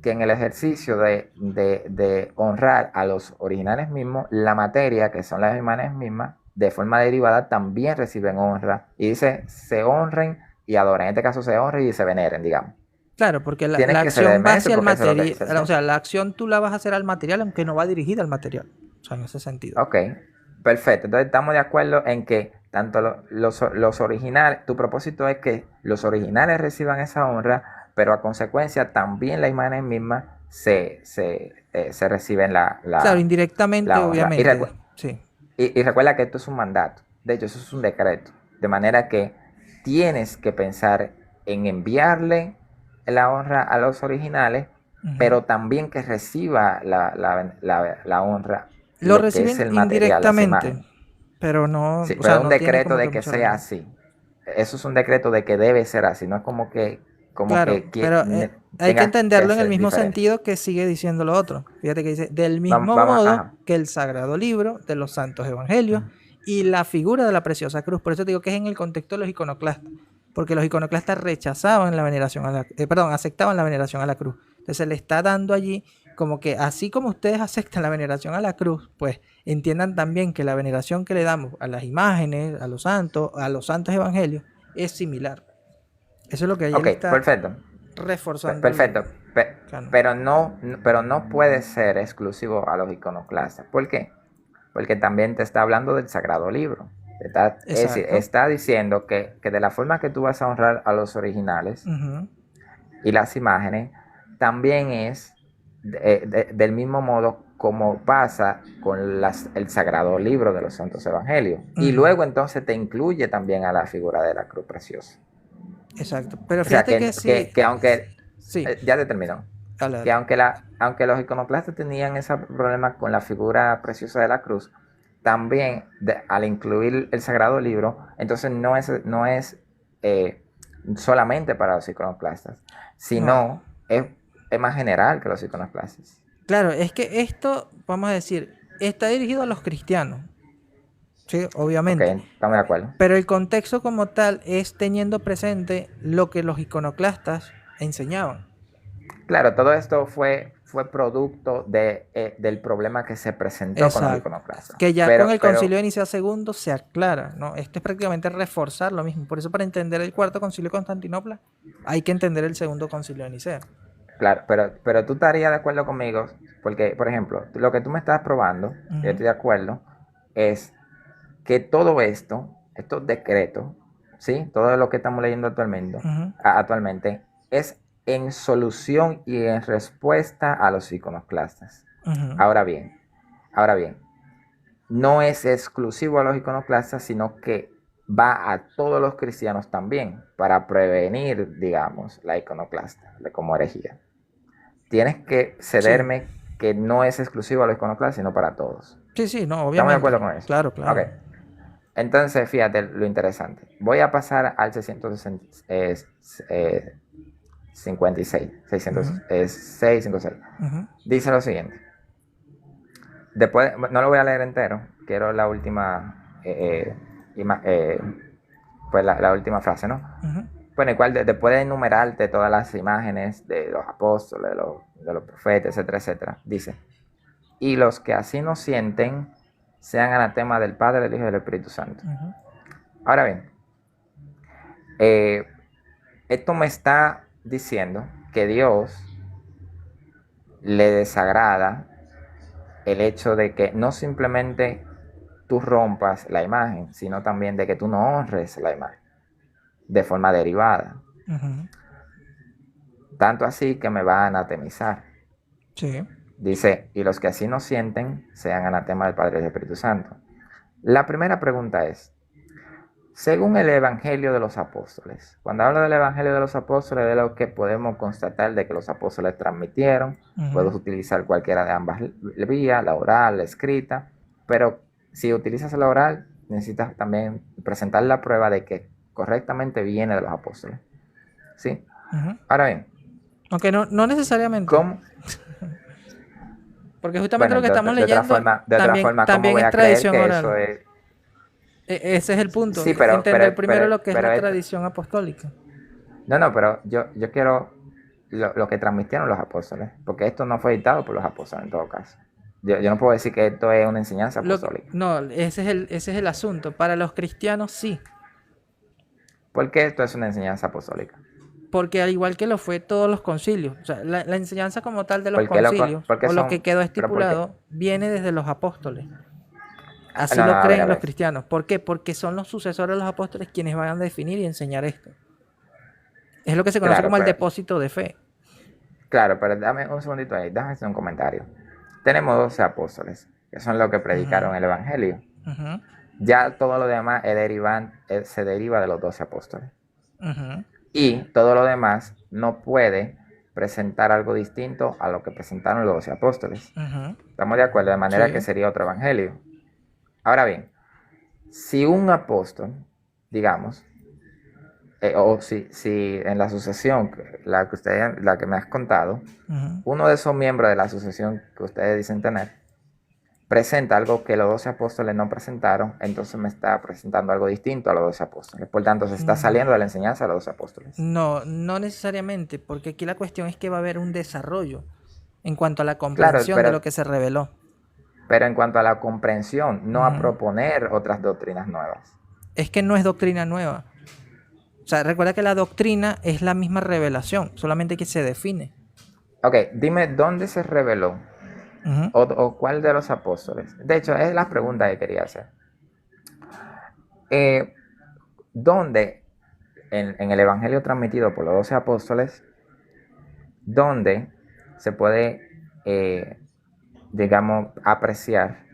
que en el ejercicio de honrar a los originales mismos, la materia, que son las imágenes mismas, de forma derivada también reciben honra. Y dice, se honren y adoren. En este caso se honren y se veneren, digamos. claro, porque Tienes la que acción va cederme eso hacia el porque eso es lo que material, dice el o sea, texto. la acción tú la vas a hacer al material, aunque no va dirigida al material. O sea, en ese sentido. Ok, perfecto. Entonces estamos de acuerdo en que tanto los originales, tu propósito es que los originales reciban esa honra, pero a consecuencia también las imágenes mismas se reciben Claro, la indirectamente, honra. obviamente, sí. Y recuerda que esto es un mandato. De hecho, eso es un decreto. De manera que tienes que pensar en enviarle la honra a los originales, Ujú. pero también que reciba la honra Lo lo que es reciben el material, las indirectamente, imágenes. pero no, Sí, o pero sea, es un no tiene decreto como que de que mucha sea relación. así. Eso es un decreto de que debe ser así. No es como Claro, que pero hay que tenga que entenderlo en el ser mismo diferente. sentido que sigue diciendo lo otro. Fíjate que dice, del mismo Vamos, modo ajá. que el sagrado libro de los santos evangelios y la figura de la preciosa cruz. Por eso te digo que es en el contexto de los iconoclastas, porque los iconoclastas rechazaban la veneración a la, perdón, aceptaban la veneración a la cruz. Entonces se le está dando allí como que así como ustedes aceptan la veneración a la cruz, pues entiendan también que la veneración que le damos a las imágenes, a los santos evangelios, es similar. Eso es lo que ahí él Ok, está perfecto. reforzando Perfecto, el canon. pero no puede ser exclusivo a los iconoclastas. ¿Por qué? Porque también te está hablando del Sagrado Libro. Es decir, Exacto. está diciendo que de la forma que tú vas a honrar a los originales Ujú, y las imágenes, también es del mismo modo como pasa con el Sagrado Libro de los Santos Evangelios. Y ujú, luego entonces te incluye también a la figura de la cruz preciosa. exacto. Pero O sea, fíjate que sí, que aunque, sí, ya te terminó, dale, que dale. aunque los iconoclastas tenían ese problema con la figura preciosa de la cruz, también al incluir el Sagrado Libro, entonces no es eh, solamente para los iconoclastas, No, sino es más general que los iconoclastas. Claro, es que esto, vamos a decir, está dirigido a los cristianos, sí, Ok, obviamente. estamos de acuerdo. Pero el contexto como tal es teniendo presente lo que los iconoclastas enseñaban. Claro, todo esto fue producto del problema que se presentó con los Exacto. iconoclastas. Que ya con Pero, el pero, concilio de Nicea II se aclara, ¿no? Esto es prácticamente reforzar lo mismo. Por eso para entender el cuarto concilio de Constantinopla hay que entender el segundo concilio de Nicea. claro, pero tú estarías de acuerdo conmigo, porque, por ejemplo, lo que tú me estás probando, yo Ujú, estoy de acuerdo, es que todo esto, estos decretos, ¿sí? Todo lo que estamos leyendo ujú, actualmente, es en solución y en respuesta a los iconoclastas. ujú. Ahora bien, ahora bien, no es exclusivo a los iconoclastas, sino que va a todos los cristianos también, para prevenir, digamos, la iconoclasta, como herejía. Tienes que Sí, cederme que no es exclusivo a los iconoclastas, sino para todos. sí, sí, no, ¿Estamos de obviamente. acuerdo con eso? Claro, Ok. claro. Entonces, fíjate lo interesante. Voy a pasar al 656. Ujú, 656. ujú, Dice lo siguiente. Después, no lo voy a leer entero. Quiero la última, pues la última frase, ¿no? ujú, Bueno, el cual después de enumerarte todas las imágenes de los apóstoles, de los profetas, etcétera, etcétera, dice, y los que así no sienten, sean anatema del Padre, del Hijo y del Espíritu Santo. ujú. Ahora bien, eh, esto me está diciendo que Dios le desagrada el hecho de que no simplemente tú rompas la imagen, sino también de que tú no honres la imagen de forma derivada. Ujú. Tanto así que me va a anatemizar. Sí. Dice, y los que así no sienten, sean anatema del Padre y del Espíritu Santo. La primera pregunta es, según el Evangelio de los Apóstoles, cuando hablo del Evangelio de los Apóstoles, de lo que podemos constatar de que los apóstoles transmitieron, Ujú. puedes utilizar cualquiera de ambas vías, la oral, la escrita, pero si utilizas la oral, necesitas también presentar la prueba de que correctamente viene de los apóstoles. ¿Sí? Ujú. Ahora bien, Aunque no, no necesariamente. ¿cómo? Porque justamente Bueno, lo que estamos de otra leyendo forma, de otra también, forma, ¿cómo también voy es a creer tradición que oral. eso es? Ese es el punto. Sí, pero, Entender pero, primero pero, lo que es pero la tradición apostólica. no, no, pero yo quiero lo que transmitieron los apóstoles, porque esto no fue dictado por los apóstoles en todo caso. Yo no puedo decir que esto es una enseñanza apostólica. No, ese es el asunto. Para los cristianos sí. ¿Por qué esto es una enseñanza apostólica? Porque al igual que lo fue todos los concilios, o sea, la enseñanza como tal de los Porque, concilios, porque o lo que son, quedó pero porque, estipulado, viene desde los apóstoles. Así no, no, lo a creen los ver, cristianos. ¿Por qué? Porque son los sucesores de los apóstoles quienes van a definir y enseñar esto. Es lo que se conoce claro, como el pero, depósito de fe. claro, pero dame un segundito ahí, déjame hacer un comentario. Tenemos 12 apóstoles, que son los que Ujú, predicaron el Evangelio. ujú, Ya todo lo demás se deriva de los 12 apóstoles. ujú, Y todo lo demás no puede presentar algo distinto a lo que presentaron los 12 apóstoles. ujú. ¿Estamos de acuerdo? De manera que Sí. sería otro evangelio. Ahora bien, si un apóstol, digamos, o si en la sucesión, la que me has contado, Ujú. uno de esos miembros de la sucesión que ustedes dicen tener, presenta algo que los 12 apóstoles no presentaron, entonces me está presentando algo distinto a los 12 apóstoles. Por tanto, se está Mm, saliendo de la enseñanza de los 12 apóstoles. No, no necesariamente, porque aquí la cuestión es que va a haber un desarrollo en cuanto a la Claro, comprensión de lo que se reveló. pero en cuanto a la comprensión, no a Ujú. proponer otras doctrinas nuevas. Es que no es doctrina nueva. O sea, recuerda que la doctrina es la misma revelación, solamente que se define. Ok, dime dónde se reveló Ujú, o cuál de los apóstoles. De hecho, es la pregunta que quería hacer. Eh, ¿Dónde en el Evangelio transmitido por los 12 apóstoles, dónde se puede, digamos, apreciar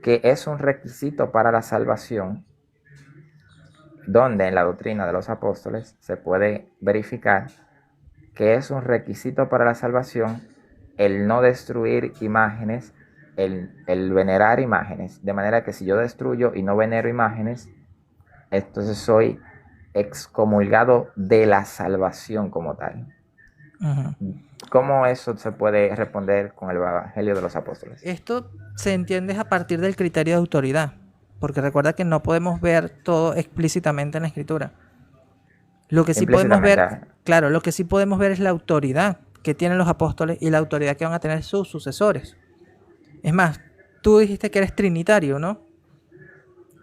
que es un requisito para la salvación, donde en la doctrina de los apóstoles se puede verificar que es un requisito para la salvación el no destruir imágenes, el venerar imágenes, de manera que si yo destruyo y no venero imágenes, entonces soy excomulgado de la salvación como tal? Ujú. ¿Cómo eso se puede responder con el Evangelio de los Apóstoles? Esto se entiende a partir del criterio de autoridad, porque recuerda que no podemos ver todo explícitamente en la escritura. Lo que sí podemos Implícitamente. ver, claro, lo que sí podemos ver es la autoridad que tienen los apóstoles y la autoridad que van a tener sus sucesores. Es más, tú dijiste que eres trinitario, ¿no?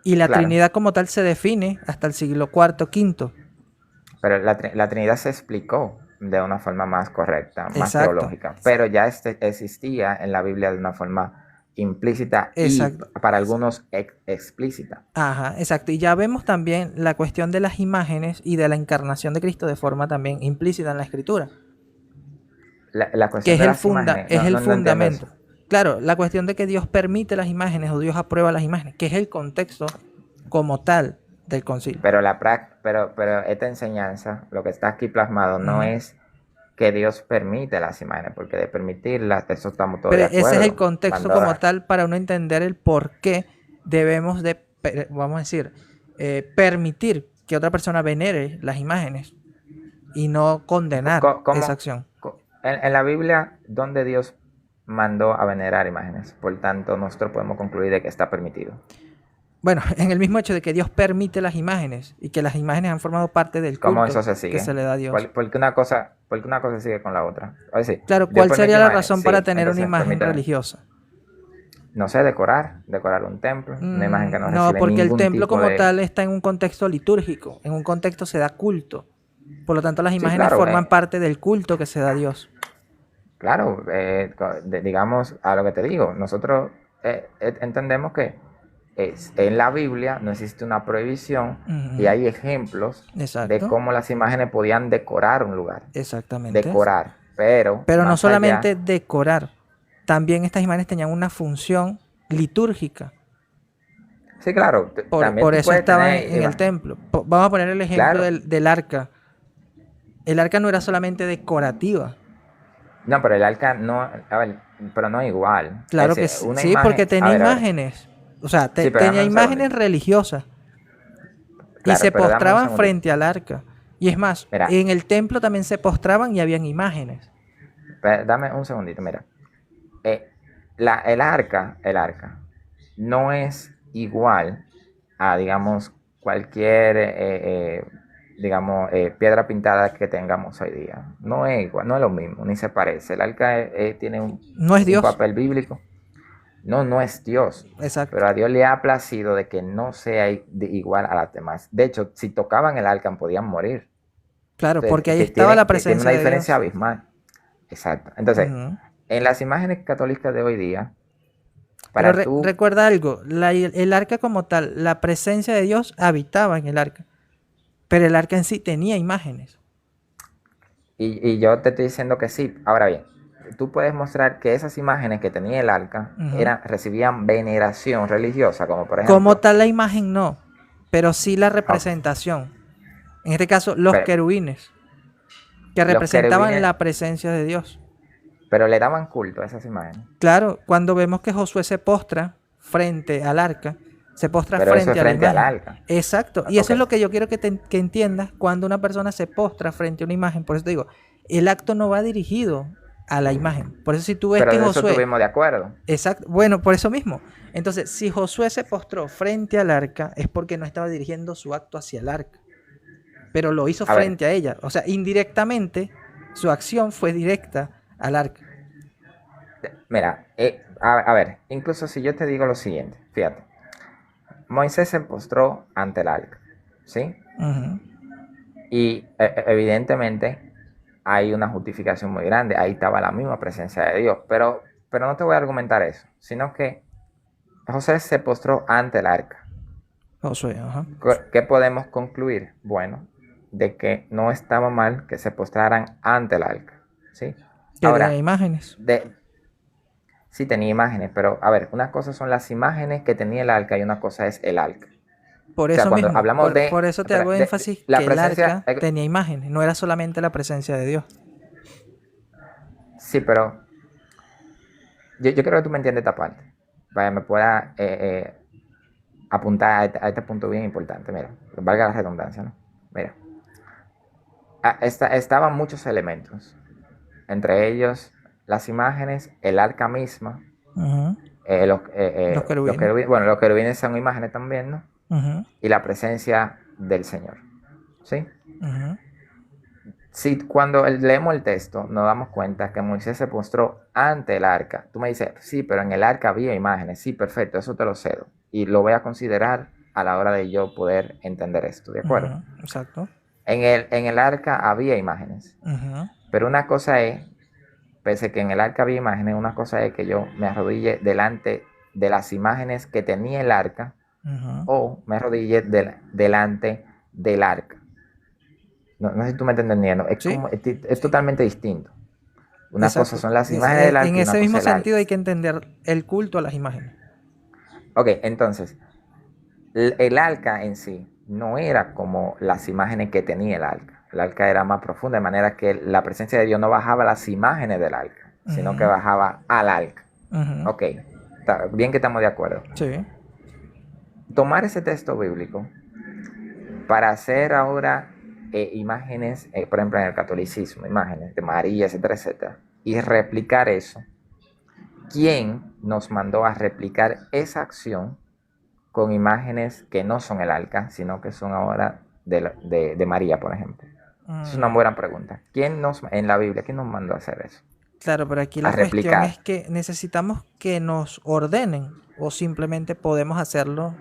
Y la Claro, Trinidad como tal se define hasta el siglo IV, V. pero la Trinidad se explicó de una forma más correcta, más Exacto, teológica, pero ya existía en la Biblia de una forma implícita y exacto. para algunos explícita. Ajá, exacto. Y ya vemos también la cuestión de las imágenes y de la encarnación de Cristo de forma también implícita en la escritura, La que cuestión de las imágenes, es el no entiendo eso. fundamento. Claro, la cuestión de que Dios permite las imágenes o Dios aprueba las imágenes, que es el contexto como tal del concilio. Pero esta enseñanza, lo que está aquí plasmado, no Ujú. es que Dios permite las imágenes, porque de permitirlas, eso estamos todos Pero de ese es el acuerdo. contexto Cuando como tal para uno entender el por qué debemos de, vamos a decir, permitir que otra persona venere las imágenes y no condenar esa ¿Cómo? acción. En la Biblia, ¿dónde Dios mandó a venerar imágenes? Por tanto, nosotros podemos concluir de que está permitido. Bueno, en el mismo hecho de que Dios permite las imágenes y que las imágenes han formado parte del ¿Cómo culto eso se que se sigue? le da a Dios. Porque una cosa sigue con la otra. Es decir, Claro, Dios ¿cuál permite sería la imágenes, razón para sí, tener una entonces imagen permite, religiosa? no sé, decorar un templo, una imagen que no No, recibe porque el ningún templo tipo como de... tal está en un contexto litúrgico, en un contexto se da culto. Por lo tanto, las Sí, imágenes claro, forman parte del culto que se da a Dios. claro, digamos a lo que te digo, nosotros entendemos que en la Biblia no existe una prohibición y Ujú. hay ejemplos de Exacto, cómo las imágenes podían decorar un lugar, exactamente. decorar, pero Pero no más allá, solamente decorar, también estas imágenes tenían una función litúrgica. sí, claro, también Por tú eso puedes estaban tener, en el templo. Vamos a poner el ejemplo claro, del arca. El arca no era solamente decorativa. no, pero el arca no, a ver, pero no igual, Claro es que decir, una sí, porque imagen, tenía a ver, imágenes. O sea, sí, pero tenía dame un imágenes segundito, religiosas. Y claro, se pero dame un postraban segundito, frente al arca. Y es más, mira, en el templo también se postraban y habían imágenes. dame un segundito, mira. El arca no es igual a, digamos, cualquier, piedra pintada que tengamos hoy día. No es igual, no es lo mismo, ni se parece. El arca tiene No es un Dios. papel bíblico. No, no es Dios. Exacto. Pero a Dios le ha placido de que no sea igual a las demás. De hecho, si tocaban el arca podían morir. Claro, porque ahí estaba la Tiene una presencia de diferencia Dios. abismal. Exacto. Entonces, Ujú. en las imágenes católicas de hoy día, Pero para tú, recuerda algo, el arca como tal, la presencia de Dios habitaba en el arca, pero el arca en sí tenía imágenes. y yo te estoy diciendo que sí. Ahora bien, tú puedes mostrar que esas imágenes que tenía el arca Ujú. recibían veneración religiosa, como por Como ejemplo, tal la imagen no, pero sí la ok, representación. En este caso, los pero querubines, que los representaban querubines, la presencia de Dios. pero le daban culto a esas imágenes. Claro, cuando vemos que Josué se postra frente al arca, se postra Pero eso es frente a la frente al imagen. arca. Exacto. Y Ok, eso es lo que yo quiero que entiendas cuando una persona se postra frente a una imagen. Por eso te digo, el acto no va dirigido a la imagen. Por eso si tú ves pero que de eso Josué, estuvimos de acuerdo. exacto, bueno, por eso mismo. Entonces, si Josué se postró frente al arca, es porque no estaba dirigiendo su acto hacia el arca, pero lo hizo A ver, frente a ella. O sea, indirectamente, su acción fue directa al arca. mira, a ver, incluso si yo te digo lo siguiente, fíjate, Moisés se postró ante el arca, ¿sí? Ujú. Y evidentemente hay una justificación muy grande, ahí estaba la misma presencia de Dios, pero no te voy a argumentar eso, sino que José se postró ante el arca. Josué, ajá. ¿Qué podemos concluir? Bueno, de que no estaba mal que se postraran ante el arca, ¿sí? Que tenía Ahora, imágenes. sí tenía imágenes, pero a ver, una cosa son las imágenes que tenía el arca y una cosa es el arca. Por O sea, eso cuando mismo, hablamos por eso te hago de énfasis la que el presencia, arca tenía imágenes, no era solamente la presencia de Dios. sí, pero yo creo que tú me entiendes esta parte. Vaya, me pueda apuntar a este punto bien importante. Mira, valga la redundancia, ¿no? Mira, estaban muchos elementos. entre ellos las imágenes, el arca misma, Ujú. los Los querubines. querubines, bueno, los querubines son imágenes también, ¿no? Ujú, Y la presencia del Señor, ¿sí? ujú. Si cuando leemos el texto nos damos cuenta que Moisés se postró ante el arca, tú me dices, sí, pero en el arca había imágenes, sí, perfecto, eso te lo cedo. Y lo voy a considerar a la hora de yo poder entender esto, ¿de acuerdo? Ujú, exacto. En el arca había imágenes, Ujú, pero una cosa es, pese que en el arca había imágenes, una cosa es que yo me arrodille delante de las imágenes que tenía el arca ujú. o me arrodille delante del arca. No sé si tú me estás entendiendo, Sí, es sí, totalmente distinto. Una cosa exacto. son las imágenes del En arca y una ese cosa mismo es el arca. sentido hay que entender el culto a las imágenes. Ok, entonces, el arca en sí no era como las imágenes que tenía el arca. El arca era más profunda, de manera que la presencia de Dios no bajaba a las imágenes del arca, sino que Ujú, bajaba al arca. ujú. Ok, bien que estamos de acuerdo. Sí. Tomar ese texto bíblico para hacer ahora imágenes, por ejemplo, en el catolicismo, imágenes de María, etcétera, etcétera, y replicar eso. ¿Quién nos mandó a replicar esa acción con imágenes que no son el arca, sino que son ahora de María, por ejemplo? Esa es una Mm, buena pregunta. En la Biblia, quién nos mandó a hacer eso? claro, pero aquí A la cuestión es replicar. que necesitamos que nos ordenen o simplemente podemos hacerlo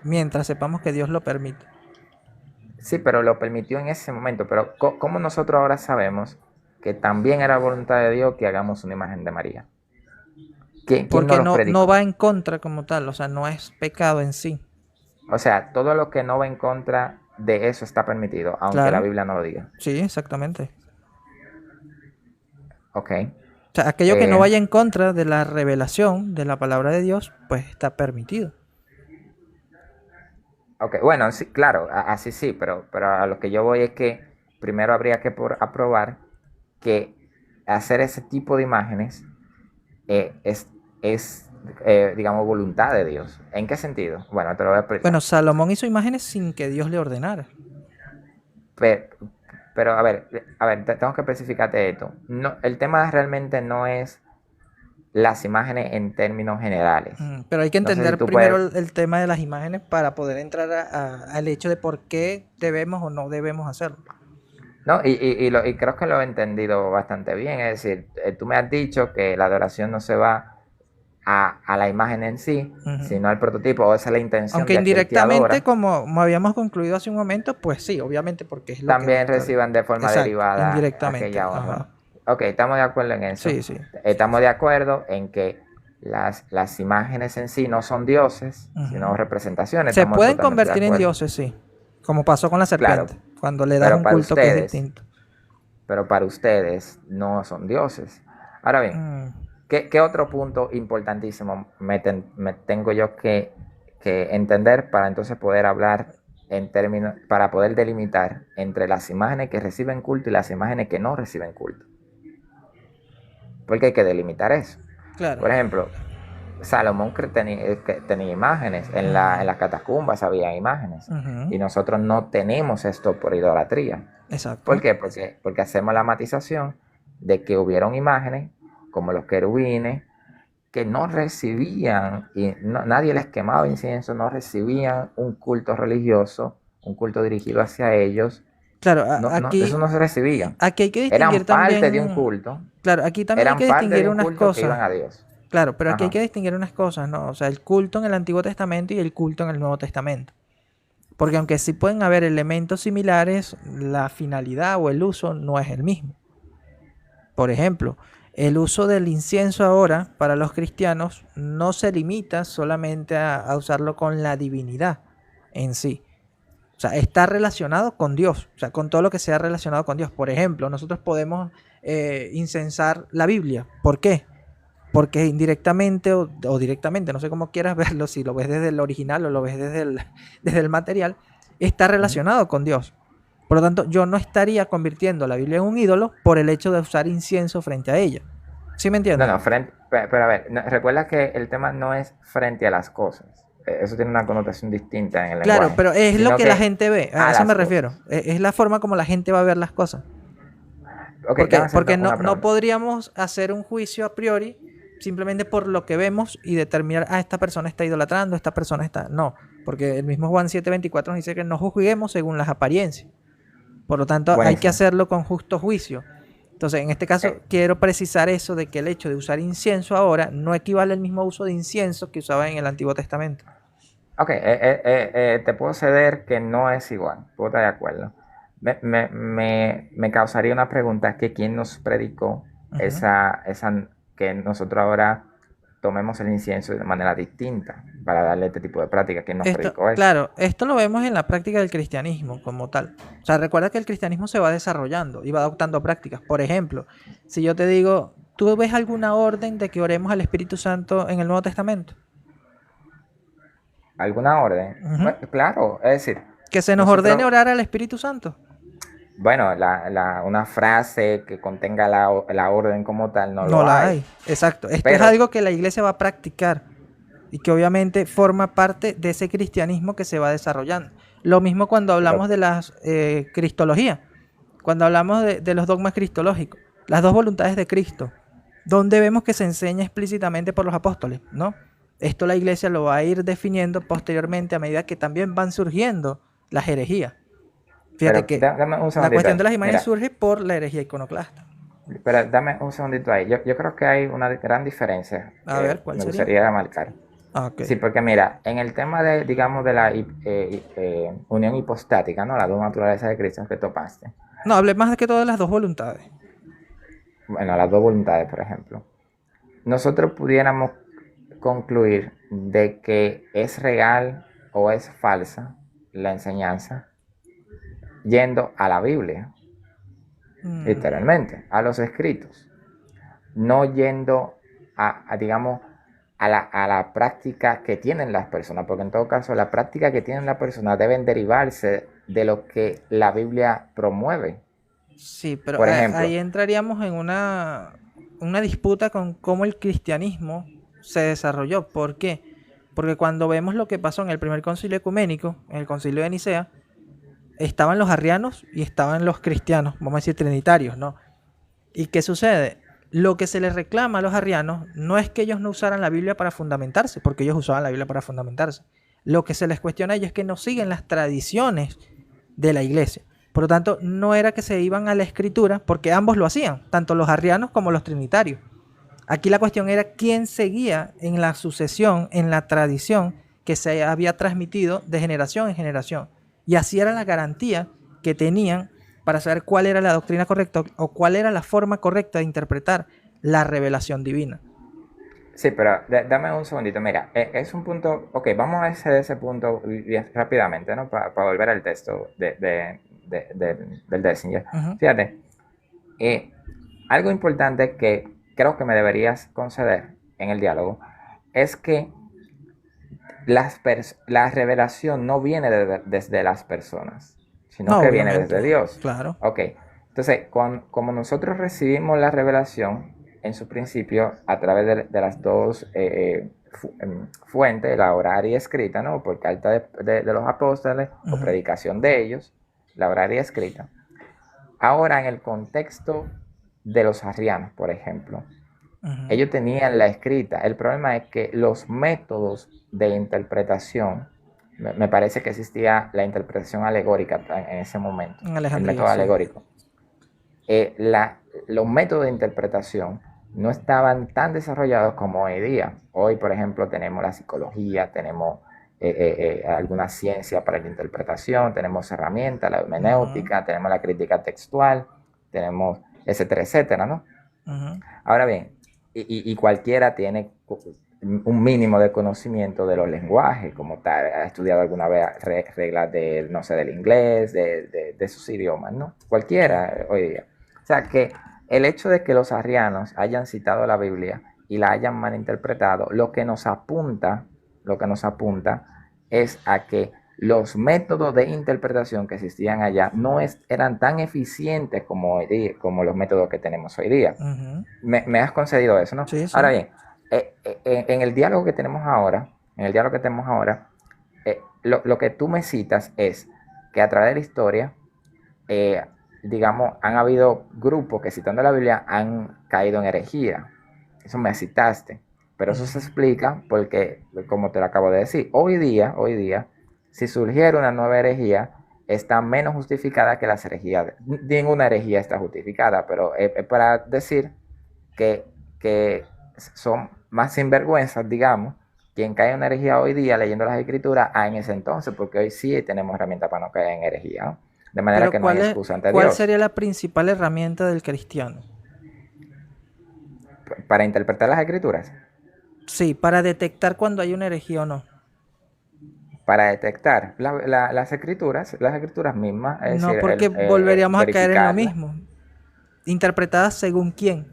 mientras sepamos que Dios lo permite. Sí, pero lo permitió en ese momento. Pero ¿cómo nosotros ahora sabemos que también era voluntad de Dios que hagamos una imagen de María? ¿Quién nos Porque los no predicó? va en contra como tal, o sea, no es pecado en sí. O sea, todo lo que no va en contra de eso está permitido, aunque la Claro, Biblia no lo diga. sí, exactamente. Ok. O sea, aquello que no Eh, vaya en contra de la revelación de la palabra de Dios, pues está permitido. ok, bueno, sí, claro, así sí, pero a lo que yo voy es que primero habría que aprobar que hacer ese tipo de imágenes es, digamos, voluntad de Dios. ¿En qué sentido? Bueno, te lo voy a Bueno, explicar. Salomón hizo imágenes sin que Dios le ordenara. Pe- Pero, a ver, tengo que especificarte esto. No, el tema realmente no es las imágenes en términos generales. Pero hay que No sé si entender tú primero puedes. el tema de las imágenes para poder entrar al hecho de por qué debemos o no debemos hacerlo. No, y creo que lo he entendido bastante bien. Es decir, tú me has dicho que la adoración no se va a la imagen en sí, Ujú. sino al prototipo, o esa es la intención Aunque de aquel que indirectamente, adora, como habíamos concluido hace un momento, pues sí, obviamente, porque es lo que va a también estar. reciban de forma Exacto, derivada indirectamente. aquella Ajá. honra. Ok, estamos de acuerdo en eso. Sí, sí. Estamos de acuerdo en que las imágenes en sí no son dioses, sino Ujú. representaciones. Se Estamos pueden totalmente de convertir en acuerdo. dioses, sí. Como pasó con la Claro, serpiente, cuando le das pero un para culto que es ustedes, distinto. pero para ustedes no son dioses. Ahora bien, Mm, ¿qué otro punto importantísimo me tengo yo que entender para entonces poder hablar en términos, para poder delimitar entre las imágenes que reciben culto y las imágenes que no reciben culto? Porque hay que delimitar eso. claro. Por ejemplo, Salomón tenía imágenes, en Ujú, las catacumbas había imágenes, ujú. y nosotros no tenemos esto por idolatría. ¿Por Exacto. qué? Porque hacemos la matización de que hubieron imágenes como los querubines que no recibían, y nadie les quemaba incienso, no recibían un culto religioso, un culto dirigido hacia ellos. Claro, No, no, eso aquí, no se recibía. aquí hay que distinguir Eran parte de un también, culto, claro, aquí también hay eran que parte de distinguir un unas culto que cosas. iban a Dios. Claro, pero aquí hay Ajá. que distinguir unas cosas, ¿no? O sea, el culto en el Antiguo Testamento y el culto en el Nuevo Testamento. Porque aunque sí pueden haber elementos similares, la finalidad o el uso no es el mismo. Por ejemplo, el uso del incienso ahora para los cristianos no se limita solamente a usarlo con la divinidad en sí. O sea, está relacionado con Dios, o sea, con todo lo que sea relacionado con Dios. Por ejemplo, nosotros podemos incensar la Biblia. ¿Por qué? Porque indirectamente o directamente, no sé cómo quieras verlo, si lo ves desde el original o lo ves desde el material, está Ujú. relacionado con Dios. Por lo tanto, yo no estaría convirtiendo la Biblia en un ídolo por el hecho de usar incienso frente a ella. ¿Sí me No, entiendes? no, pero a ver, recuerda que el tema no es frente a las cosas. Eso tiene una connotación distinta en el Claro, lenguaje, pero es lo sino que la que gente ve, a a eso me las refiero. cosas. Es la forma como la gente va a ver las cosas. Ok, Porque, déjame hacerte porque una no pregunta. podríamos hacer un juicio a priori simplemente por lo que vemos y determinar, esta persona está idolatrando, esta persona está... No, porque el mismo Juan 7:24 nos dice que no juzguemos según las apariencias. Por lo tanto, hay que Buenísimo. hacerlo con justo juicio. Entonces, en este caso, Eh, quiero precisar eso de que el hecho de usar incienso ahora no equivale al mismo uso de incienso que usaba en el Antiguo Testamento. ok, te puedo ceder que no es igual, puedo estar de acuerdo. Me causaría una pregunta que quién nos predicó Ujú. que nosotros ahora tomemos el incienso de manera distinta para darle este tipo de práctica. ¿Quién nos Esto, predicó eso? claro, esto lo vemos en la práctica del cristianismo como tal. O sea, recuerda que el cristianismo se va desarrollando y va adoptando prácticas. Por ejemplo, si yo te digo, ¿tú ves alguna orden de que oremos al Espíritu Santo en el Nuevo Testamento? ¿Alguna orden? Ujú. Bueno, claro, es decir, Que se nos ordene nosotros, orar al Espíritu Santo. bueno, una frase que contenga la orden como tal no No lo la hay, hay. Exacto. Esto es pero algo que la iglesia va a practicar y que obviamente forma parte de ese cristianismo que se va desarrollando. Lo mismo cuando hablamos lo, de la cristología, cuando hablamos de los dogmas cristológicos, las dos voluntades de Cristo, donde vemos que se enseña explícitamente por los apóstoles, ¿no? Esto la iglesia lo va a ir definiendo posteriormente a medida que también van surgiendo las herejías. Fíjate pero que dame un la segundito cuestión de ahí. las imágenes Mira, surge por la herejía iconoclasta. pero dame un segundito ahí. Yo creo que hay una gran diferencia A ver, que ¿cuál me sería? gustaría marcar. Ah, ok. Sí, porque mira, en el tema de, digamos, de la unión hipostática, ¿no? Las dos naturalezas de Cristo que topaste. No, hablé más que todo de las dos voluntades. Bueno, las dos voluntades, por ejemplo. Nosotros pudiéramos concluir de que es real o es falsa la enseñanza yendo a la Biblia, Mm, literalmente, a los escritos, no yendo digamos, a la práctica que tienen las personas, porque en todo caso la práctica que tienen las personas deben derivarse de lo que la Biblia promueve. sí, pero Por ejemplo, ahí entraríamos en una disputa con cómo el cristianismo se desarrolló. ¿Por qué? Porque cuando vemos lo que pasó en el primer concilio ecuménico, en el concilio de Nicea, estaban los arrianos y estaban los cristianos, vamos a decir trinitarios, ¿no? ¿Y qué sucede? Lo que se les reclama a los arrianos no es que ellos no usaran la Biblia para fundamentarse, porque ellos usaban la Biblia para fundamentarse. Lo que se les cuestiona a ellos es que no siguen las tradiciones de la iglesia. Por lo tanto, no era que se iban a la escritura, porque ambos lo hacían, tanto los arrianos como los trinitarios. Aquí la cuestión era quién seguía en la sucesión, en la tradición que se había transmitido de generación en generación. Y así era la garantía que tenían para saber cuál era la doctrina correcta o cuál era la forma correcta de interpretar la revelación divina. sí, pero dame un segundito. Mira, es un punto, ok, vamos a ese punto rápidamente, ¿no? Para volver al texto del Dessinger. Ujú. Fíjate, eh, algo importante que creo que me deberías conceder en el diálogo es que la revelación no viene desde las personas, sino No, que viene obviamente, desde Dios. claro. Ok, entonces, como nosotros recibimos la revelación en su principio a través de las dos fuentes, la oral y escrita, ¿no? Por carta de los apóstoles o Ujú, predicación de ellos, la oral y escrita. Ahora, en el contexto de los arrianos, por ejemplo, ujú. ellos tenían la escrita. El problema es que los métodos de interpretación, me parece que existía la interpretación alegórica en ese momento, En el Alejandría, método sí. alegórico. Los métodos de interpretación no estaban tan desarrollados como hoy día. Hoy, por ejemplo, tenemos la psicología, tenemos alguna ciencia para la interpretación, tenemos herramientas, la Ujú, hermenéutica, tenemos la crítica textual, tenemos etcétera, etcétera, ¿no? ujú. Ahora bien, y cualquiera tiene un mínimo de conocimiento de los lenguajes, como tal, ha estudiado alguna vez reglas de, no sé, del inglés, de sus idiomas, ¿no? Sí. Cualquiera hoy día. O sea que el hecho de que los arrianos hayan citado la Biblia y la hayan malinterpretado, lo que nos apunta es a que los métodos de interpretación que existían allá no eran tan eficientes como hoy día, como los métodos que tenemos hoy día. Ujú. Me has concedido eso, ¿no? Sí, Ahora sí. bien, en el diálogo que tenemos ahora, lo que tú me citas es que a través de la historia, eh, digamos, han habido grupos que citando la Biblia han caído en herejía. Eso me citaste. Pero eso se explica porque, como te lo acabo de decir, hoy día, si surgiera una nueva herejía, está menos justificada que las herejías. Ninguna herejía está justificada, pero es para decir que son más sinvergüenzas, digamos, quien cae en una herejía hoy día leyendo las escrituras en ese entonces, porque hoy sí tenemos herramientas para no caer en herejía, ¿no? De manera Pero que no hay excusa ante ¿cuál Dios. sería la principal herramienta del cristiano? Para interpretar las escrituras, Sí, para detectar cuando hay una herejía o no. para detectar las escrituras mismas, es No, decir, porque volveríamos a caer en lo verificarlas. mismo. Interpretadas según quién.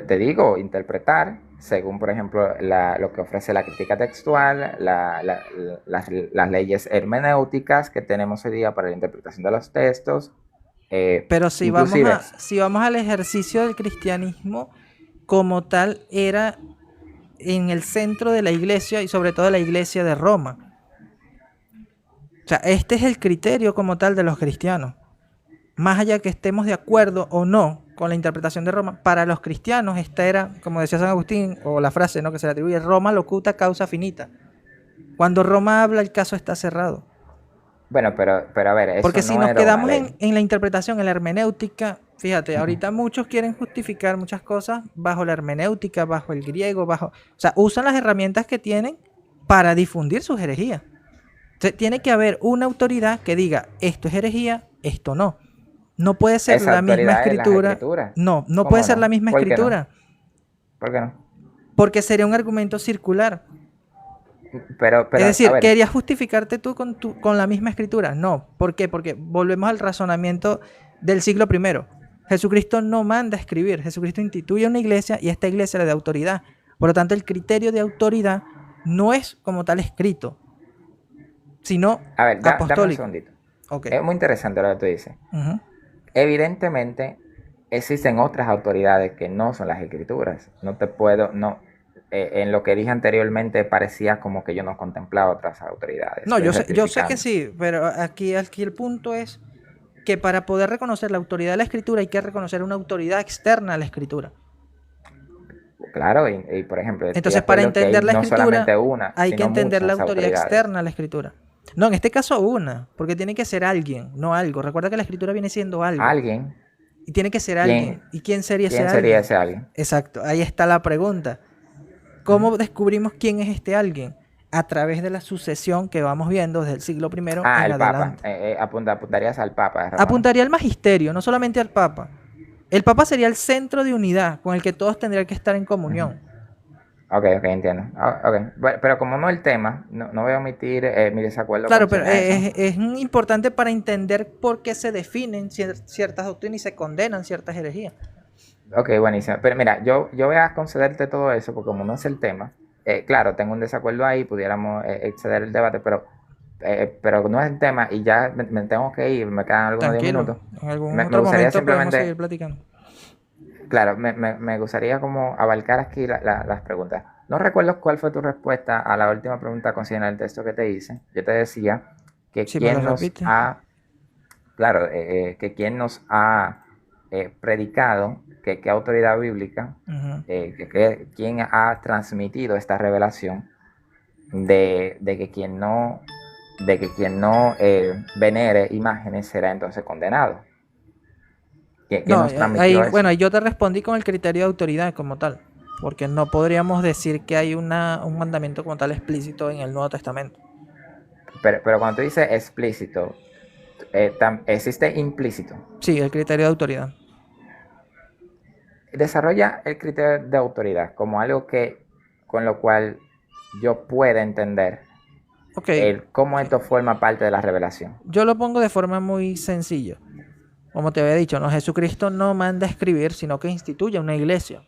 Te digo, interpretar según, por ejemplo, lo que ofrece la crítica textual, las leyes hermenéuticas que tenemos hoy día para la interpretación de los textos. Pero Inclusive, si vamos al ejercicio del cristianismo, como tal, era en el centro de la iglesia y sobre todo de la iglesia de Roma. O sea, este es el criterio como tal de los cristianos. Más allá que estemos de acuerdo o no con la interpretación de Roma, para los cristianos esta era, como decía San Agustín, o la frase, ¿no?, que se le atribuye, Roma locuta causa finita. Cuando Roma habla, el caso está cerrado. bueno, pero a ver, eso Porque si no nos era una quedamos ley. en la interpretación, en la hermenéutica, fíjate, ahorita muchos quieren justificar muchas cosas bajo la hermenéutica, bajo el griego, o sea, usan las herramientas que tienen para difundir sus herejías. Entonces, tiene que haber una autoridad que diga, esto es herejía, esto no. No puede ser Esa la misma autoridad es las escritura. escrituras. No ¿Cómo puede ser no? la misma ¿Por qué no? escritura. ¿Por qué no? Porque sería un argumento circular. Pero, Es a decir, ver, ¿querías justificarte tú con la misma escritura? No. ¿Por qué? Porque volvemos al razonamiento del siglo I. Jesucristo no manda a escribir. Jesucristo instituye una iglesia y esta iglesia le da autoridad. Por lo tanto, el criterio de autoridad no es como tal escrito, sino a ver, dame un apostólico. segundito. Ok. Es muy interesante lo que tú dices. Ujú. Evidentemente, existen otras autoridades que no son las escrituras. No te puedo, no. En lo que dije anteriormente parecía como que yo no contemplaba otras autoridades. No, Estoy yo sé que rectificando. sí, pero aquí el punto es que para poder reconocer la autoridad de la escritura hay que reconocer una autoridad externa a la escritura. Claro, y por ejemplo, estoy de Entonces, para acuerdo que hay entender la no solamente escritura una, hay que sino entender la muchas autoridad autoridades. externa a la escritura. No, en este caso una, porque tiene que ser alguien, no algo. Recuerda que la escritura viene siendo algo. Alguien, Y tiene que ser alguien. ¿Y quién sería ese ¿quién sería alguien? ese alguien? Exacto, ahí está la pregunta. ¿Cómo descubrimos quién es este alguien? A través de la sucesión que vamos viendo desde el siglo I Ah, en el Papa. adelante. Apuntarías al Papa de Roma, ¿no? Apuntaría al magisterio, no solamente al Papa. El Papa sería el centro de unidad con el que todos tendrían que estar en comunión. Ok, entiendo. Ok. Bueno, pero como no el tema, no voy a omitir mi desacuerdo Claro, con pero eso. es importante para entender por qué se definen ciertas doctrinas y se condenan ciertas herejías. Ok, buenísimo. Pero mira, yo voy a concederte todo eso porque como no es el tema, claro, tengo un desacuerdo ahí, pudiéramos exceder el debate, pero no es el tema y ya me tengo que ir, me quedan algunos 10 Tranquilo, minutos. en algún Me otro gustaría momento podemos seguir simplemente, platicando. claro, me gustaría como abarcar aquí las preguntas. No recuerdo cuál fue tu respuesta a la última pregunta considerando el texto que te hice. Yo te decía que Si me lo quién nos repite. ha, claro, que quién nos ha predicado, qué autoridad bíblica, Ujú. quién ha transmitido esta revelación de que quien no venere imágenes será entonces condenado. ¿Quién No, nos transmitió eso? bueno, yo te respondí con el criterio de autoridad como tal, porque no podríamos decir que hay un mandamiento como tal explícito en el Nuevo Testamento. Pero cuando tú dices explícito, existe implícito. Sí, el criterio de autoridad. Desarrolla el criterio de autoridad como algo con lo cual yo pueda entender Ok, cómo esto forma parte de la revelación. yo lo pongo de forma muy sencilla. Como te había dicho, ¿no? Jesucristo no manda a escribir, sino que instituye una iglesia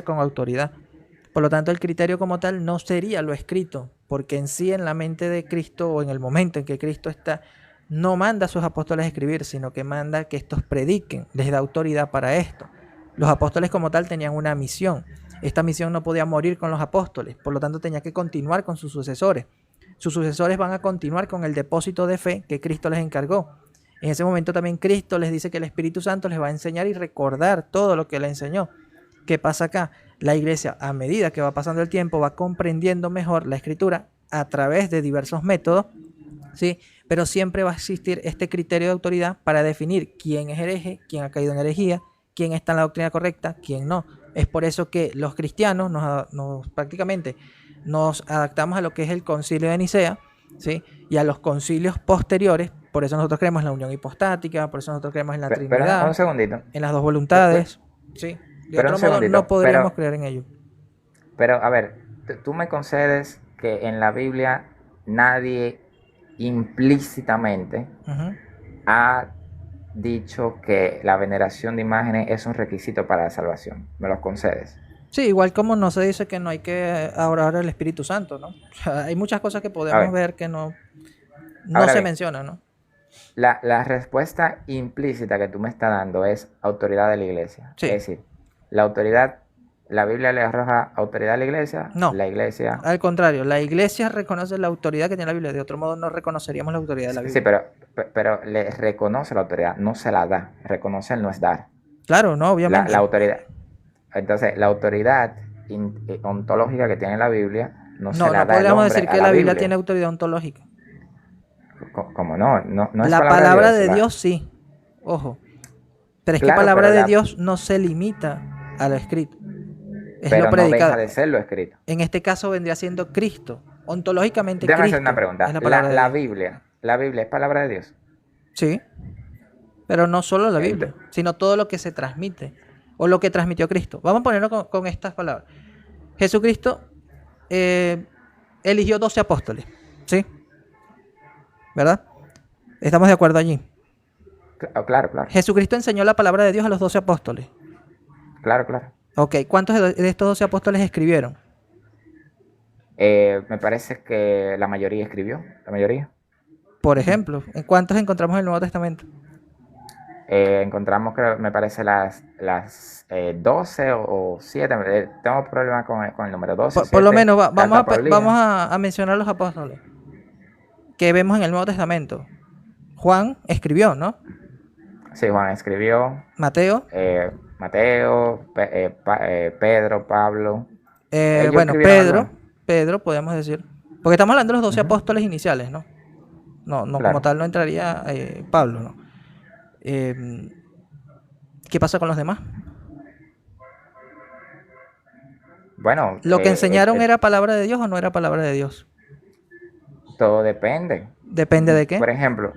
con autoridad. Por lo tanto, el criterio como tal no sería lo escrito, porque en sí, en la mente de Cristo o en el momento en que Cristo está, no manda a sus apóstoles a escribir, sino que manda que estos prediquen, les da autoridad para esto. Los apóstoles como tal tenían una misión. Esta misión no podía morir con los apóstoles, por lo tanto tenía que continuar con sus sucesores. Sus sucesores van a continuar con el depósito de fe que Cristo les encargó. En ese momento también Cristo les dice que el Espíritu Santo les va a enseñar y recordar todo lo que le enseñó. ¿Qué pasa acá? La iglesia, a medida que va pasando el tiempo, va comprendiendo mejor la escritura a través de diversos métodos, ¿sí? Pero siempre va a existir este criterio de autoridad para definir quién es hereje, quién ha caído en herejía, quién está en la doctrina correcta, quién no. Es por eso que los cristianos prácticamente nos adaptamos a lo que es el concilio de Nicea, ¿sí? Y a los concilios posteriores. Por eso nosotros creemos en la unión hipostática, por eso nosotros creemos en la Pero un Trinidad, segundito. en las dos voluntades, ¿sí? De Pero otro un modo segundito, no podríamos creer en ello. Pero a ver, tú me concedes que en la Biblia nadie implícitamente Ujú. ha dicho que la veneración de imágenes es un requisito para la salvación. ¿Me los concedes? Sí, igual como no se dice que no hay que orar al Espíritu Santo, ¿no? O sea, hay muchas cosas que A podemos ver, ver que no ahora se bien, mencionan, ¿no? la respuesta implícita que tú me estás dando es autoridad de la iglesia. Sí, Es decir, la autoridad, la Biblia le arroja autoridad a no. la iglesia. Al contrario, la iglesia reconoce la autoridad que tiene la Biblia. De otro modo no reconoceríamos la autoridad de la Sí, Biblia. pero le reconoce la autoridad, no se la da. Reconocer no es dar. Claro, no, La obviamente. autoridad. Entonces, la autoridad ontológica que tiene la Biblia no se No, la no da el podríamos hombre decir a que la la Biblia tiene Biblia. autoridad ontológica. Como no, no es La palabra de palabra Dios. de Dios sí, ojo. Pero es que Claro, palabra de Dios no se limita a lo escrito. Es lo pero no deja predicado. de ser lo escrito. En este caso vendría siendo Cristo. Ontológicamente Déjame hacer una Cristo es pregunta. la palabra de Dios. La Biblia es palabra de Dios. Sí, pero no solo la Ent- Biblia, sino todo lo que se transmite o lo que transmitió Cristo. Vamos a ponerlo con estas palabras. Jesucristo eligió 12 apóstoles, ¿sí? ¿Verdad? Estamos de acuerdo allí. Claro, claro, Jesucristo enseñó la palabra de Dios a los 12 apóstoles. claro, claro. Ok, ¿cuántos de estos 12 apóstoles escribieron? Me parece que la mayoría escribió, la mayoría. Por ejemplo, ¿en cuántos encontramos en el Nuevo Testamento? Encontramos, creo, me parece, las 12 o 7. Tengo problemas con el número 12, Por lo 7. menos Carta Paulina. vamos a mencionar los apóstoles que vemos en el Nuevo Testamento. Juan escribió, ¿no? Sí, Juan escribió. Mateo. Mateo, Pedro, Pablo. Ellos Bueno, escribieron algunos. Pedro, podemos decir. Porque estamos hablando de los 12 Ujú. apóstoles iniciales, ¿no? No, como Claro. tal no entraría Pablo, ¿no? ¿Qué pasa con los demás? Bueno, ¿Lo que enseñaron era palabra de Dios o no era palabra de Dios? todo depende. Depende de qué. Por ejemplo,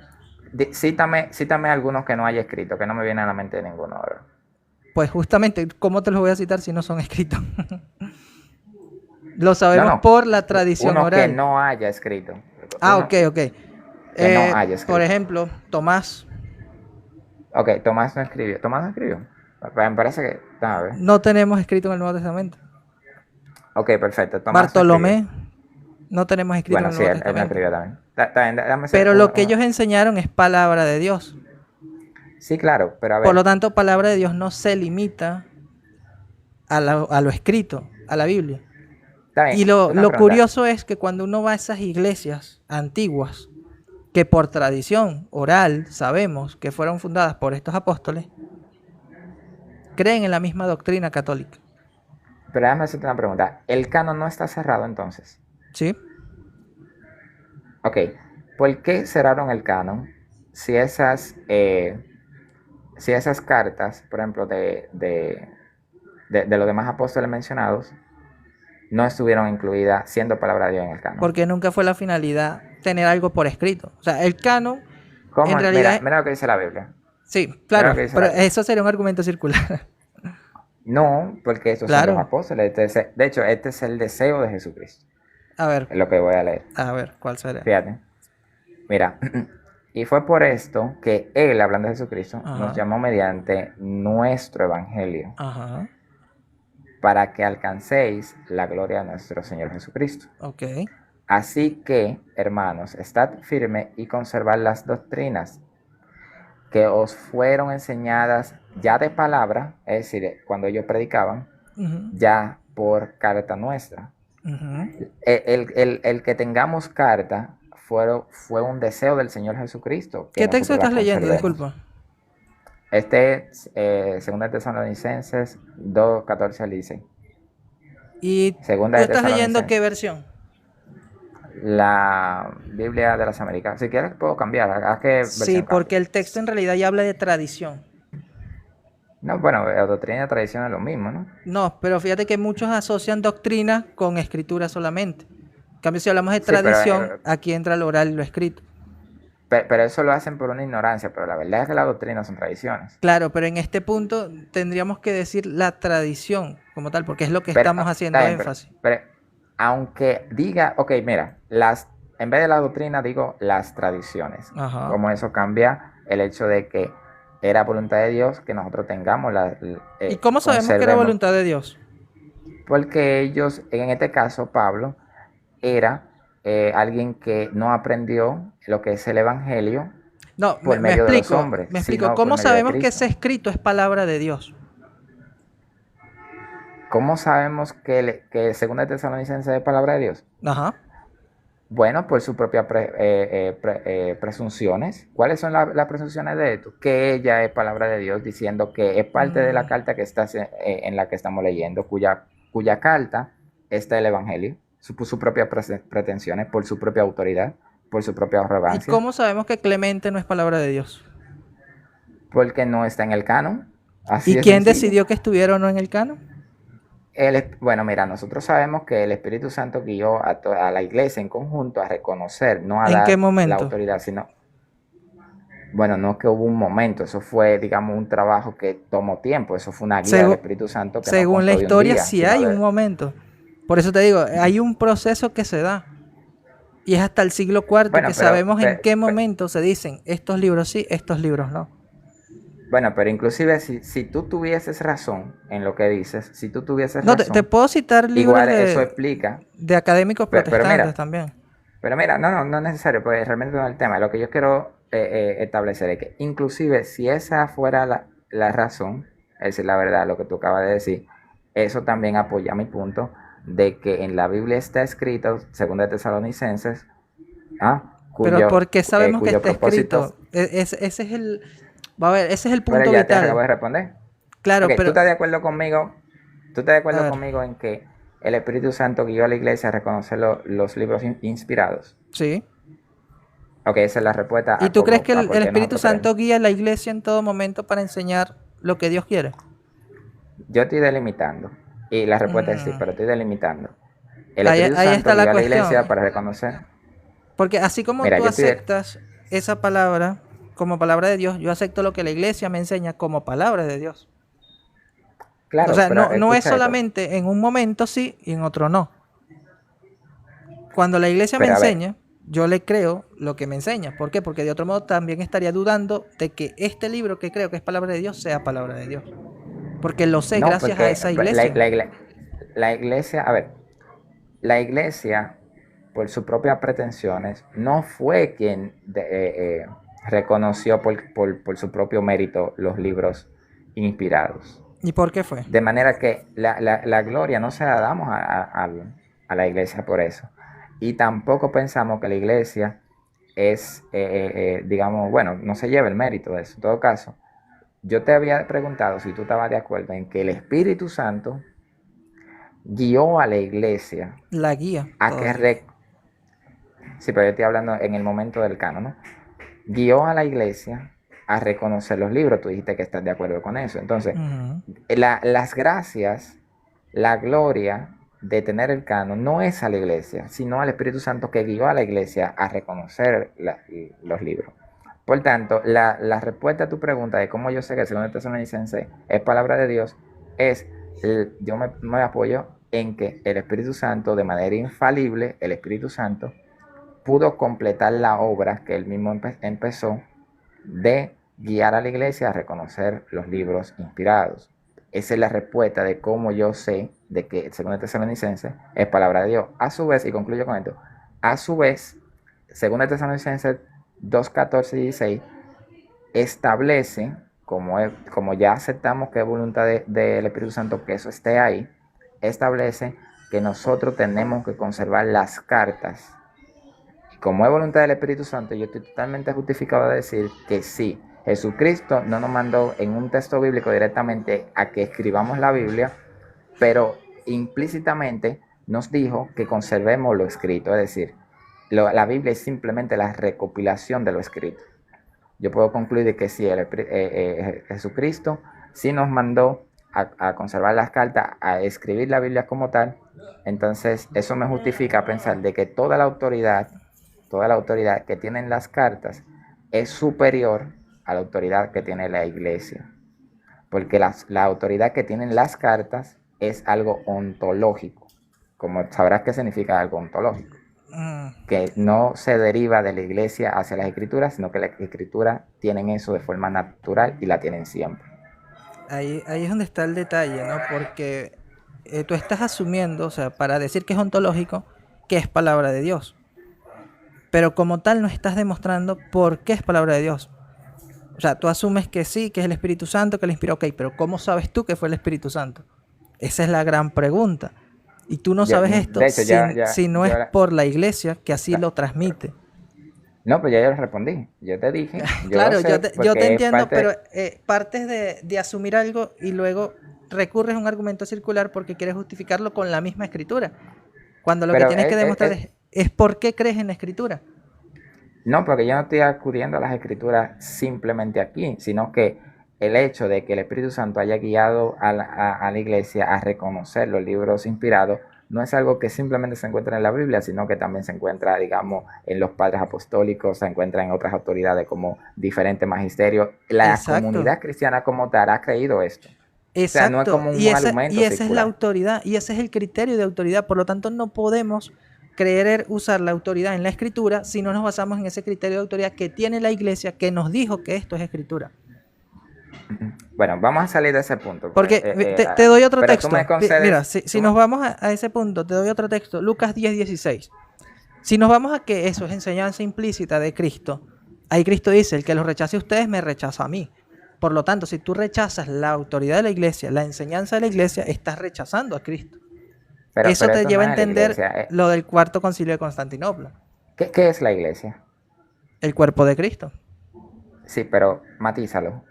cítame algunos que no haya escrito, que no me viene a la mente ninguno ahora. Pues justamente, ¿cómo te los voy a citar si no son escritos? Lo sabemos No. por la tradición Uno oral. que no haya escrito. Ah, Uno ok. que no haya escrito. Por ejemplo, Tomás. Ok, Tomás no escribió. ¿Tomás no escribió? Me parece que... A ver. No tenemos escrito en el Nuevo Testamento. Ok, perfecto. Tomás no Bartolomé. escribió. No tenemos escrito Bueno, en el sí, Nuevo él no Testamento. escribió también. Está bien, dame Pero lo que ellos enseñaron es palabra de Dios. Sí, claro, pero a ver. Por lo tanto, palabra de Dios no se limita a lo escrito, a la Biblia. Está bien, Y lo una pregunta. curioso es que cuando uno va a esas iglesias antiguas, que por tradición oral sabemos que fueron fundadas por estos apóstoles, creen en la misma doctrina católica. Pero déjame hacerte una pregunta. ¿El canon no está cerrado entonces? ¿Sí? Ok, ¿por qué cerraron el canon si esas cartas, por ejemplo, de los demás apóstoles mencionados, no estuvieron incluidas siendo palabra de Dios en el canon? Porque nunca fue la finalidad tener algo por escrito. O sea, el canon, ¿Cómo? en realidad... Mira lo que dice la Biblia. Sí, Mira claro, lo que dice pero la Biblia. eso sería un argumento circular. No, porque estos Claro. son los apóstoles. De hecho, este es el deseo de Jesucristo. A ver, Es lo que voy a leer. ¿cuál será? Fíjate. Mira, y fue por esto que Él, hablando de Jesucristo, Ajá. nos llamó mediante nuestro evangelio Ajá, para que alcancéis la gloria de nuestro Señor Jesucristo. ok. Así que, hermanos, estad firmes y conservad las doctrinas que os fueron enseñadas ya de palabra, es decir, cuando ellos predicaban, Ujú, ya por carta nuestra. ujú. El que tengamos carta fue un deseo del Señor Jesucristo que ¿Qué texto nosotros la estás leyendo? conservemos. Disculpa. Este es 2 Tesalonicenses 2:14 al 16. ¿Y Segunda tú de estás leyendo qué Tesalonicenses, versión? la Biblia de las Américas. Si quieres puedo cambiar. ¿A qué Sí, versión cambio? porque el texto en realidad ya habla de tradición. No, bueno, la doctrina y tradición es lo mismo, ¿no? No, pero fíjate que muchos asocian doctrina con escritura solamente. En cambio, si hablamos de Sí, tradición, aquí entra lo oral y lo escrito. pero eso lo hacen por una ignorancia, pero la verdad es que las doctrinas son tradiciones. Claro, pero en este punto tendríamos que decir la tradición como tal, porque es lo que Pero, estamos está haciendo bien, énfasis. pero aunque diga, ok, mira, en vez de la doctrina digo las tradiciones. Ajá. Como eso cambia el hecho de que era voluntad de Dios que nosotros tengamos, ¿Y cómo sabemos que era conservemos, voluntad de Dios? porque ellos, en este caso, Pablo, era alguien que no aprendió lo que es el Evangelio No, por me medio de los explico, hombres, me explico. sino por ¿Cómo medio de sabemos que Cristo. ese escrito es palabra de Dios? ¿Cómo sabemos que según el Tesalonicense es palabra de Dios? Ajá. Bueno, por sus propias presunciones. ¿Cuáles son las presunciones de esto? Que ella es palabra de Dios, diciendo que es parte de la carta que está en la que estamos leyendo, cuya carta está el Evangelio, sus propias pretensiones, por su propia autoridad, por su propia ¿Y arrogancia, cómo sabemos que Clemente no es palabra de Dios? porque no está en el canon. Así ¿Y de quién sencillo. decidió que estuviera o no en el canon? Bueno, mira, nosotros sabemos que el Espíritu Santo guió a la iglesia en conjunto a reconocer, no a ¿En qué dar la momento? autoridad, sino, bueno, no que hubo un momento, eso fue, digamos, un trabajo que tomó tiempo, eso fue una guía del Segu- Espíritu Santo que no Según la constó de un historia, día, sí sino hay un de, momento. Por eso te digo, hay un proceso que se da. Y es hasta el siglo IV que bueno, pero, sabemos en qué momento se dicen estos libros sí, estos libros no. bueno, pero inclusive si tú tuvieses razón en lo que dices, si tú tuvieses No, te razón, puedo citar libros igual eso explica, de académicos pero protestantes mira, también. no es necesario, porque realmente no es el tema. Lo que yo quiero establecer es que inclusive si esa fuera la razón, es decir, la verdad, lo que tú acabas de decir, eso también apoya mi punto de que en la Biblia está escrito, según de Tesalonicenses, Pero ¿por qué sabemos que cuyo está propósito, escrito? Ese es el, va a ver, ese es el pero punto ya te acabo vital. de responder. Ok, Claro, ¿tú pero, estás de acuerdo conmigo? ¿Tú estás de a acuerdo ver, conmigo en que el Espíritu Santo guió a la iglesia a reconocer los libros inspirados? sí. Ok, esa es la respuesta ¿Y tú crees que a por el qué Espíritu nosotros creemos. Santo guía a la iglesia en todo momento para enseñar lo que Dios quiere? Yo estoy delimitando. Y la respuesta es sí, Mm, pero estoy delimitando. El ahí, Espíritu ahí Santo está la guió a la cuestión. iglesia para reconocer. Porque así como Mira, tú yo estoy. aceptas esa palabra como palabra de Dios, yo acepto lo que la iglesia me enseña como palabra de Dios. O Claro, sea, pero no es escucha esto. solamente en un momento sí y en otro no. Cuando la iglesia me Pero a ver, enseña, yo le creo lo que me enseña. ¿Por qué? Porque de otro modo también estaría dudando de que este libro que creo que es palabra de Dios sea palabra de Dios. Porque lo sé no, gracias a porque esa iglesia. la iglesia, a ver, la iglesia, por sus propias pretensiones, no fue quien reconoció por su propio mérito los libros inspirados. ¿Y por qué fue? De manera que la gloria no se la damos a la iglesia por eso. Y tampoco pensamos que la iglesia es, digamos, bueno, no se lleva el mérito de eso. En todo caso, yo te había preguntado si tú estabas de acuerdo en que el Espíritu Santo guió a la iglesia La guía a que... todavía. Sí, pero yo estoy hablando en el momento del canon, ¿no? Guió a la iglesia a reconocer los libros. Tú dijiste que estás de acuerdo con eso. Entonces, Ujú. las gracias, la gloria de tener el canon no es a la iglesia, sino al Espíritu Santo que guió a la iglesia a reconocer los libros. Por tanto, la respuesta a tu pregunta de cómo yo sé que el segundo Tesalonicense es palabra de Dios es, yo me apoyo en que el Espíritu Santo, de manera infalible, el Espíritu Santo pudo completar la obra que él mismo empezó de guiar a la iglesia a reconocer los libros inspirados. Esa es la respuesta de cómo yo sé de que el segundo Tesalonicense es palabra de Dios. A su vez, y concluyo con esto, a su vez, segundo Tesalonicenses 2:14 y 16 establece, como ya aceptamos que es voluntad del Espíritu Santo que eso esté ahí, establece que nosotros tenemos que conservar las cartas como es voluntad del Espíritu Santo, yo estoy totalmente justificado de decir que sí, Jesucristo no nos mandó en un texto bíblico directamente a que escribamos la Biblia, pero implícitamente nos dijo que conservemos lo escrito, es decir, la Biblia es simplemente la recopilación de lo escrito. Yo puedo concluir de que sí, Jesucristo sí nos mandó a conservar las cartas, a escribir la Biblia como tal. Entonces eso me justifica pensar de que toda la autoridad que tienen las cartas es superior a la autoridad que tiene la iglesia, porque la autoridad que tienen las cartas es algo ontológico. Como sabrás qué significa algo ontológico, que no se deriva de la iglesia hacia las escrituras, sino que las escrituras tienen eso de forma natural y la tienen siempre. Ahí es donde está el detalle, ¿no? Porque tú estás asumiendo, o sea, para decir que es ontológico, que es palabra de Dios. Pero como tal no estás demostrando por qué es palabra de Dios. O sea, tú asumes que sí, que es el Espíritu Santo, que le inspiró, ok, pero ¿cómo sabes tú que fue el Espíritu Santo? Esa es la gran pregunta. Y tú no sabes esto de hecho, si no es por la iglesia que así lo transmite. No, pues ya yo le respondí. Yo te dije. Claro, yo te entiendo, pero partes de asumir algo y luego recurres a un argumento circular porque quieres justificarlo con la misma escritura. Cuando lo que tienes que demostrar es por qué crees en la escritura. No, porque yo no estoy acudiendo a las escrituras simplemente aquí, sino que el hecho de que el Espíritu Santo haya guiado a la iglesia a reconocer los libros inspirados no es algo que simplemente se encuentra en la Biblia, sino que también se encuentra, digamos, en los padres apostólicos, se encuentra en otras autoridades como diferentes magisterios. La comunidad cristiana como tal ha creído esto. Exacto. O sea, no es como un argumento. Y esa es la autoridad, y ese es el criterio de autoridad. Por lo tanto, no podemos creer usar la autoridad en la escritura si no nos basamos en ese criterio de autoridad que tiene la iglesia, que nos dijo que esto es escritura. Bueno, vamos a salir de ese punto. Porque te doy otro texto. Mira, si nos vamos a ese punto, te doy otro texto. Lucas 10:16. Si nos vamos a que eso es enseñanza implícita de Cristo, ahí Cristo dice, el que los rechace a ustedes me rechaza a mí. Por lo tanto, si tú rechazas la autoridad de la iglesia, la enseñanza de la iglesia, estás rechazando a Cristo. Eso te lleva a entender lo del cuarto concilio de Constantinopla. ¿Qué es la iglesia? El cuerpo de Cristo. Sí, pero matízalo.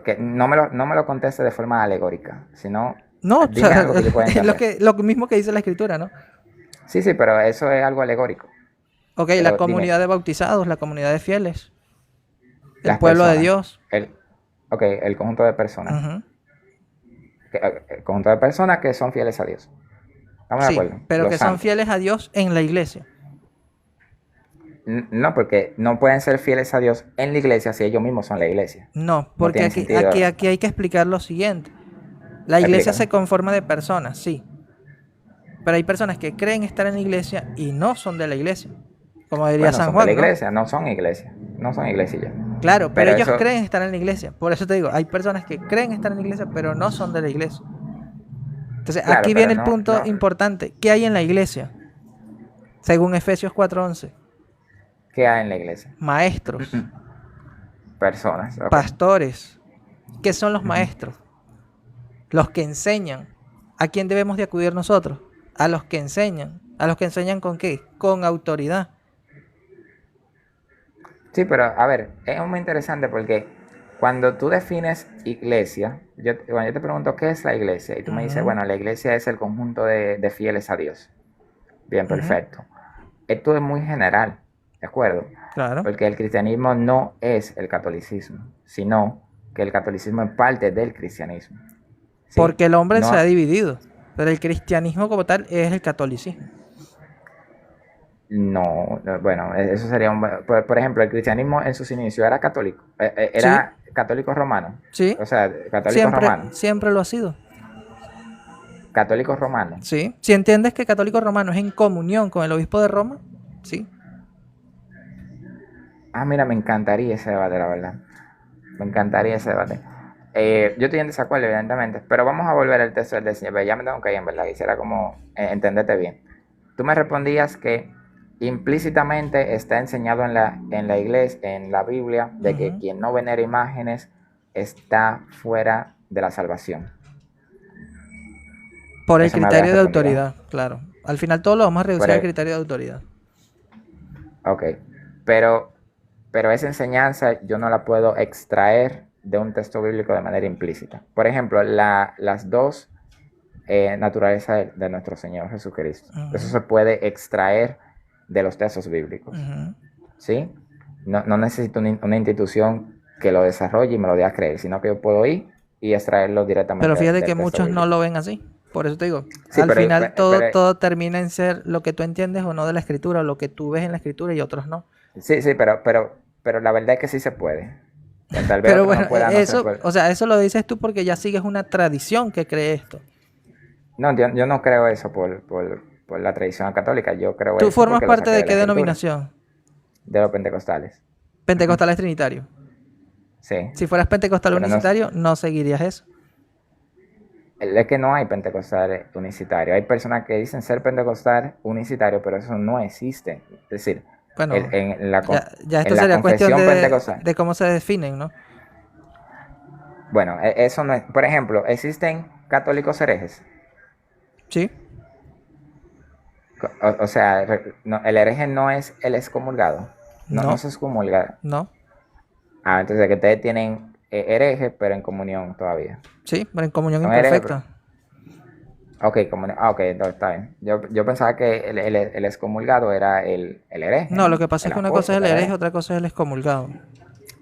Que no me lo conteste de forma alegórica, sino dime algo que yo pueda entender. Lo mismo que dice la escritura, ¿no? Sí, pero eso es algo alegórico. Ok, pero la comunidad de bautizados, la comunidad de fieles, el pueblo de Dios. El conjunto de personas. El conjunto de personas que son fieles a Dios. Estamos de acuerdo. Pero que son fieles a Dios en la iglesia. No, porque no pueden ser fieles a Dios en la iglesia si ellos mismos son la iglesia. No, porque aquí hay que explicar lo siguiente. La iglesia se conforma de personas, sí. Pero hay personas que creen estar en la iglesia y no son de la iglesia. Como diría San Juan, de la iglesia, ¿no? No son iglesia ya. Claro, pero ellos creen estar en la iglesia. Por eso te digo, hay personas que creen estar en la iglesia, pero no son de la iglesia. Entonces, aquí viene el punto importante. ¿Qué hay en la iglesia? Según Efesios 4:11. ¿Qué hay en la iglesia? Maestros. Personas. Okay. Pastores. ¿Qué son los maestros? Los que enseñan. ¿A quién debemos de acudir nosotros? A los que enseñan. ¿A los que enseñan con qué? Con autoridad. Sí, pero a ver, es muy interesante porque cuando tú defines iglesia, cuando yo te pregunto qué es la iglesia, y tú me dices, bueno, la iglesia es el conjunto de fieles a Dios. Bien, perfecto. Esto es muy general. ¿De acuerdo? Claro. Porque el cristianismo no es el catolicismo, sino que el catolicismo es parte del cristianismo. ¿Sí? Porque el hombre se ha dividido, pero el cristianismo como tal es el catolicismo. No, bueno, eso sería por ejemplo, el cristianismo en sus inicios era católico, era católico romano. Sí. O sea, católico romano. Siempre lo ha sido. Católico romano. Sí. Si entiendes que católico romano es en comunión con el obispo de Roma, sí. Mira, me encantaría ese debate, la verdad. Me encantaría ese debate. Yo estoy en desacuerdo, evidentemente, pero vamos a volver al texto del Señor. Ya me tengo que ir, en verdad. Quisiera como entenderte bien. Tú me respondías que implícitamente está enseñado en la iglesia, en la Biblia, de que quien no venera imágenes está fuera de la salvación. Por el criterio de autoridad, claro. Al final todo lo vamos a reducir al criterio de autoridad. Ok, pero, pero esa enseñanza yo no la puedo extraer de un texto bíblico de manera implícita. Por ejemplo, las dos naturalezas de nuestro Señor Jesucristo. Eso Ujú, se puede extraer de los textos bíblicos, ujú. ¿sí? No necesito una institución que lo desarrolle y me lo dé a creer, sino que yo puedo ir y extraerlo Pero directamente fíjate que del texto muchos no bíblico. lo ven así. Por eso te digo, Sí, al pero, final todo, pero, todo termina en ser lo que tú entiendes o no de la escritura, o lo que tú ves en la escritura y otros no. sí, pero la verdad es que sí se puede. Tal vez Pero otro bueno, no pueda, no sé. eso, o sea, eso lo dices tú porque ya sigues una tradición que cree esto. No, yo no creo eso por la tradición católica, yo creo ¿Tú eso formas porque lo parte saqué de de la qué escritura, denominación? de los pentecostales. Ujú. Pentecostal es trinitario. Sí, Si fueras pentecostal pero no, unicitario, no seguirías eso. es que no hay pentecostales unicitarios. Hay personas que dicen ser pentecostal unicitario, pero eso no existe. Es decir, Bueno, ya en esto la sería cuestión confesión pentecostal. de cómo se definen, ¿no? Bueno, eso no es. Por ejemplo, existen católicos herejes. Sí, O sea, el hereje no es el excomulgado. No no, se excomulga. no. Ah, entonces que ustedes tienen hereje, pero en comunión todavía. Sí, pero en comunión Son herejes, imperfecta. ok, ok, entonces está bien. Yo pensaba que el excomulgado era el hereje, No, lo ¿no? que pasa El es que una cosa es el apóstata, el hereje, hereje. otra cosa es el excomulgado.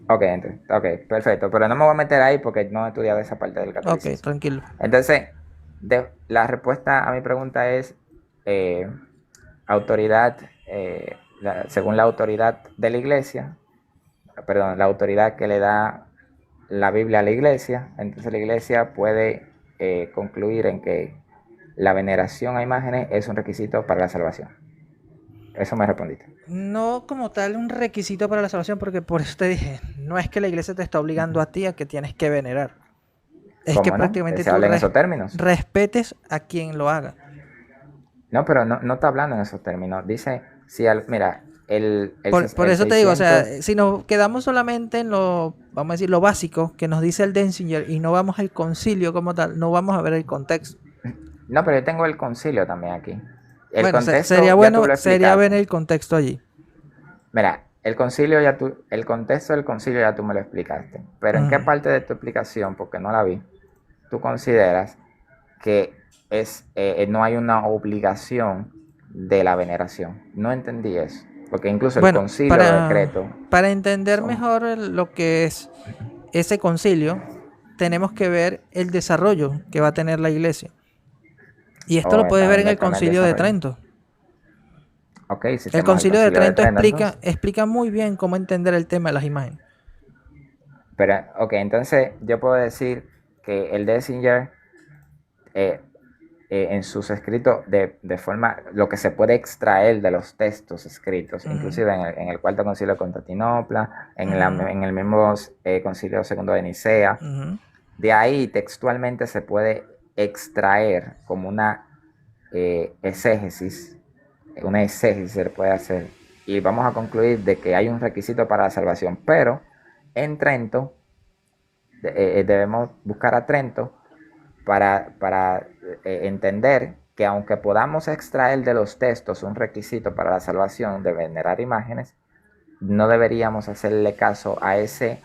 Ok, entonces, ok, perfecto. Pero no me voy a meter ahí porque no he estudiado esa parte del Ok, catolicismo. tranquilo. Entonces, la respuesta a mi pregunta es eh, autoridad, según la autoridad de la iglesia, perdón, la autoridad que le da la Biblia a la iglesia, entonces la iglesia puede concluir en que la veneración a imágenes es un requisito para la salvación. Eso me respondiste. No como tal un requisito para la salvación, porque por eso te dije, no es que la iglesia te está obligando a ti a que tienes que venerar. Es que ¿Cómo no? prácticamente Se tú habla en esos términos. respetes a quien lo haga. No, pero no está hablando en esos términos. Dice, si mira, Por el eso te digo, o sea, 600. si nos quedamos solamente en lo, vamos a decir, lo básico que nos dice el Denzinger y no vamos al concilio como tal, no vamos a ver el contexto. No, pero yo tengo el concilio también aquí. El Bueno, contexto sería ya tú bueno, lo sería ver explicaste. el contexto allí. Mira, el contexto del concilio ya tú me lo explicaste. Pero ¿en qué Ujú. parte de tu explicación, porque no la vi, tú consideras que no hay una obligación de la veneración? No entendí eso. Porque incluso el Bueno, concilio lo decreto. para entender Son, mejor lo que es ese concilio, tenemos que ver el desarrollo que va a tener la iglesia. Y esto o lo puedes ver en el está en concilio de desarrollo. Trento. Ok, si El tenemos el concilio de concilio de Trento Trento, entonces. explica muy bien cómo entender el tema de las imágenes. Pero, ok, entonces yo puedo decir que el Dessinger eh, en sus escritos de forma, lo que se puede extraer de los textos escritos, Ujú, inclusive en el Cuarto Concilio de Constantinopla, ujú, en el mismo Concilio Segundo de Nicea, ujú. de ahí textualmente se puede extraer como exégesis, una exégesis se le puede hacer, y vamos a concluir de que hay un requisito para la salvación, pero en Trento debemos buscar a Trento para entender que aunque podamos extraer de los textos un requisito para la salvación de venerar imágenes, no deberíamos hacerle caso a ese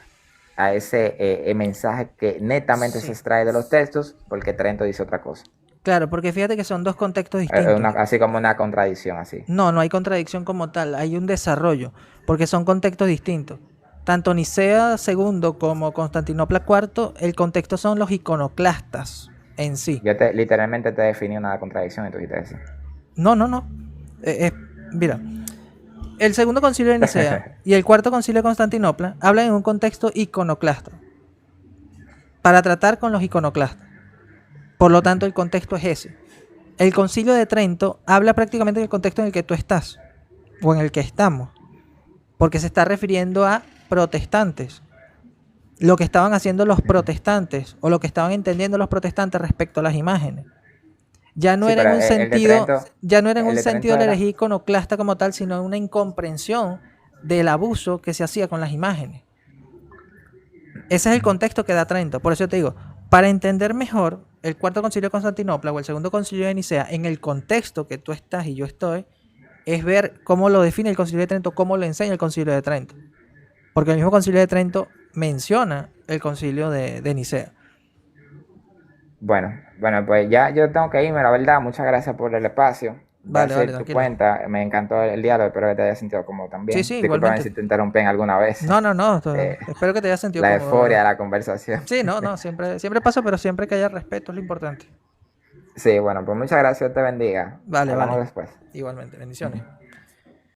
mensaje que netamente se Sí. extrae de los textos, porque Trento dice otra cosa. Claro, porque fíjate que son dos contextos distintos. Así como una contradicción así. No, no hay contradicción como tal, hay un desarrollo, porque son contextos distintos. Tanto Nicea II como Constantinopla IV, el contexto son los iconoclastas en sí. Literalmente te definí una contradicción y tú dijiste eso. No, no, no. Mira, el segundo concilio de Nicea y el cuarto concilio de Constantinopla hablan en un contexto iconoclasta, para tratar con los iconoclastas. Por lo tanto, el contexto es ese. El concilio de Trento habla prácticamente del contexto en el que tú estás, o en el que estamos, porque se está refiriendo a protestantes. Lo que estaban haciendo los protestantes, o lo que estaban entendiendo los protestantes respecto a las imágenes. Ya no Sí, era en pero un sentido, el de de Trento la era. herejía iconoclasta como tal, sino en una incomprensión del abuso que se hacía con las imágenes. Ese es el contexto que da Trento. Por eso te digo, para entender mejor el cuarto concilio de Constantinopla o el segundo concilio de Nicea, en el contexto que tú estás y yo estoy, es ver cómo lo define el Concilio de Trento, cómo lo enseña el Concilio de Trento. Porque el mismo Concilio de Trento menciona el Concilio de Nicea. Bueno, pues ya yo tengo que irme, la verdad. Muchas gracias por el espacio. Voy a Vale, seguir tu tranquilo. cuenta. Me encantó el diálogo, espero que te hayas sentido cómodo también. Sí, sí, Discúlpame igualmente. si te interrumpí alguna vez. No, Eh, espero que te hayas sentido la cómodo, euforia de ¿verdad? la conversación. Sí, no, siempre pasa, pero siempre que haya respeto es lo importante. Sí, bueno, pues muchas gracias, te bendiga. Vale, Hablamos vale. después. Igualmente, bendiciones.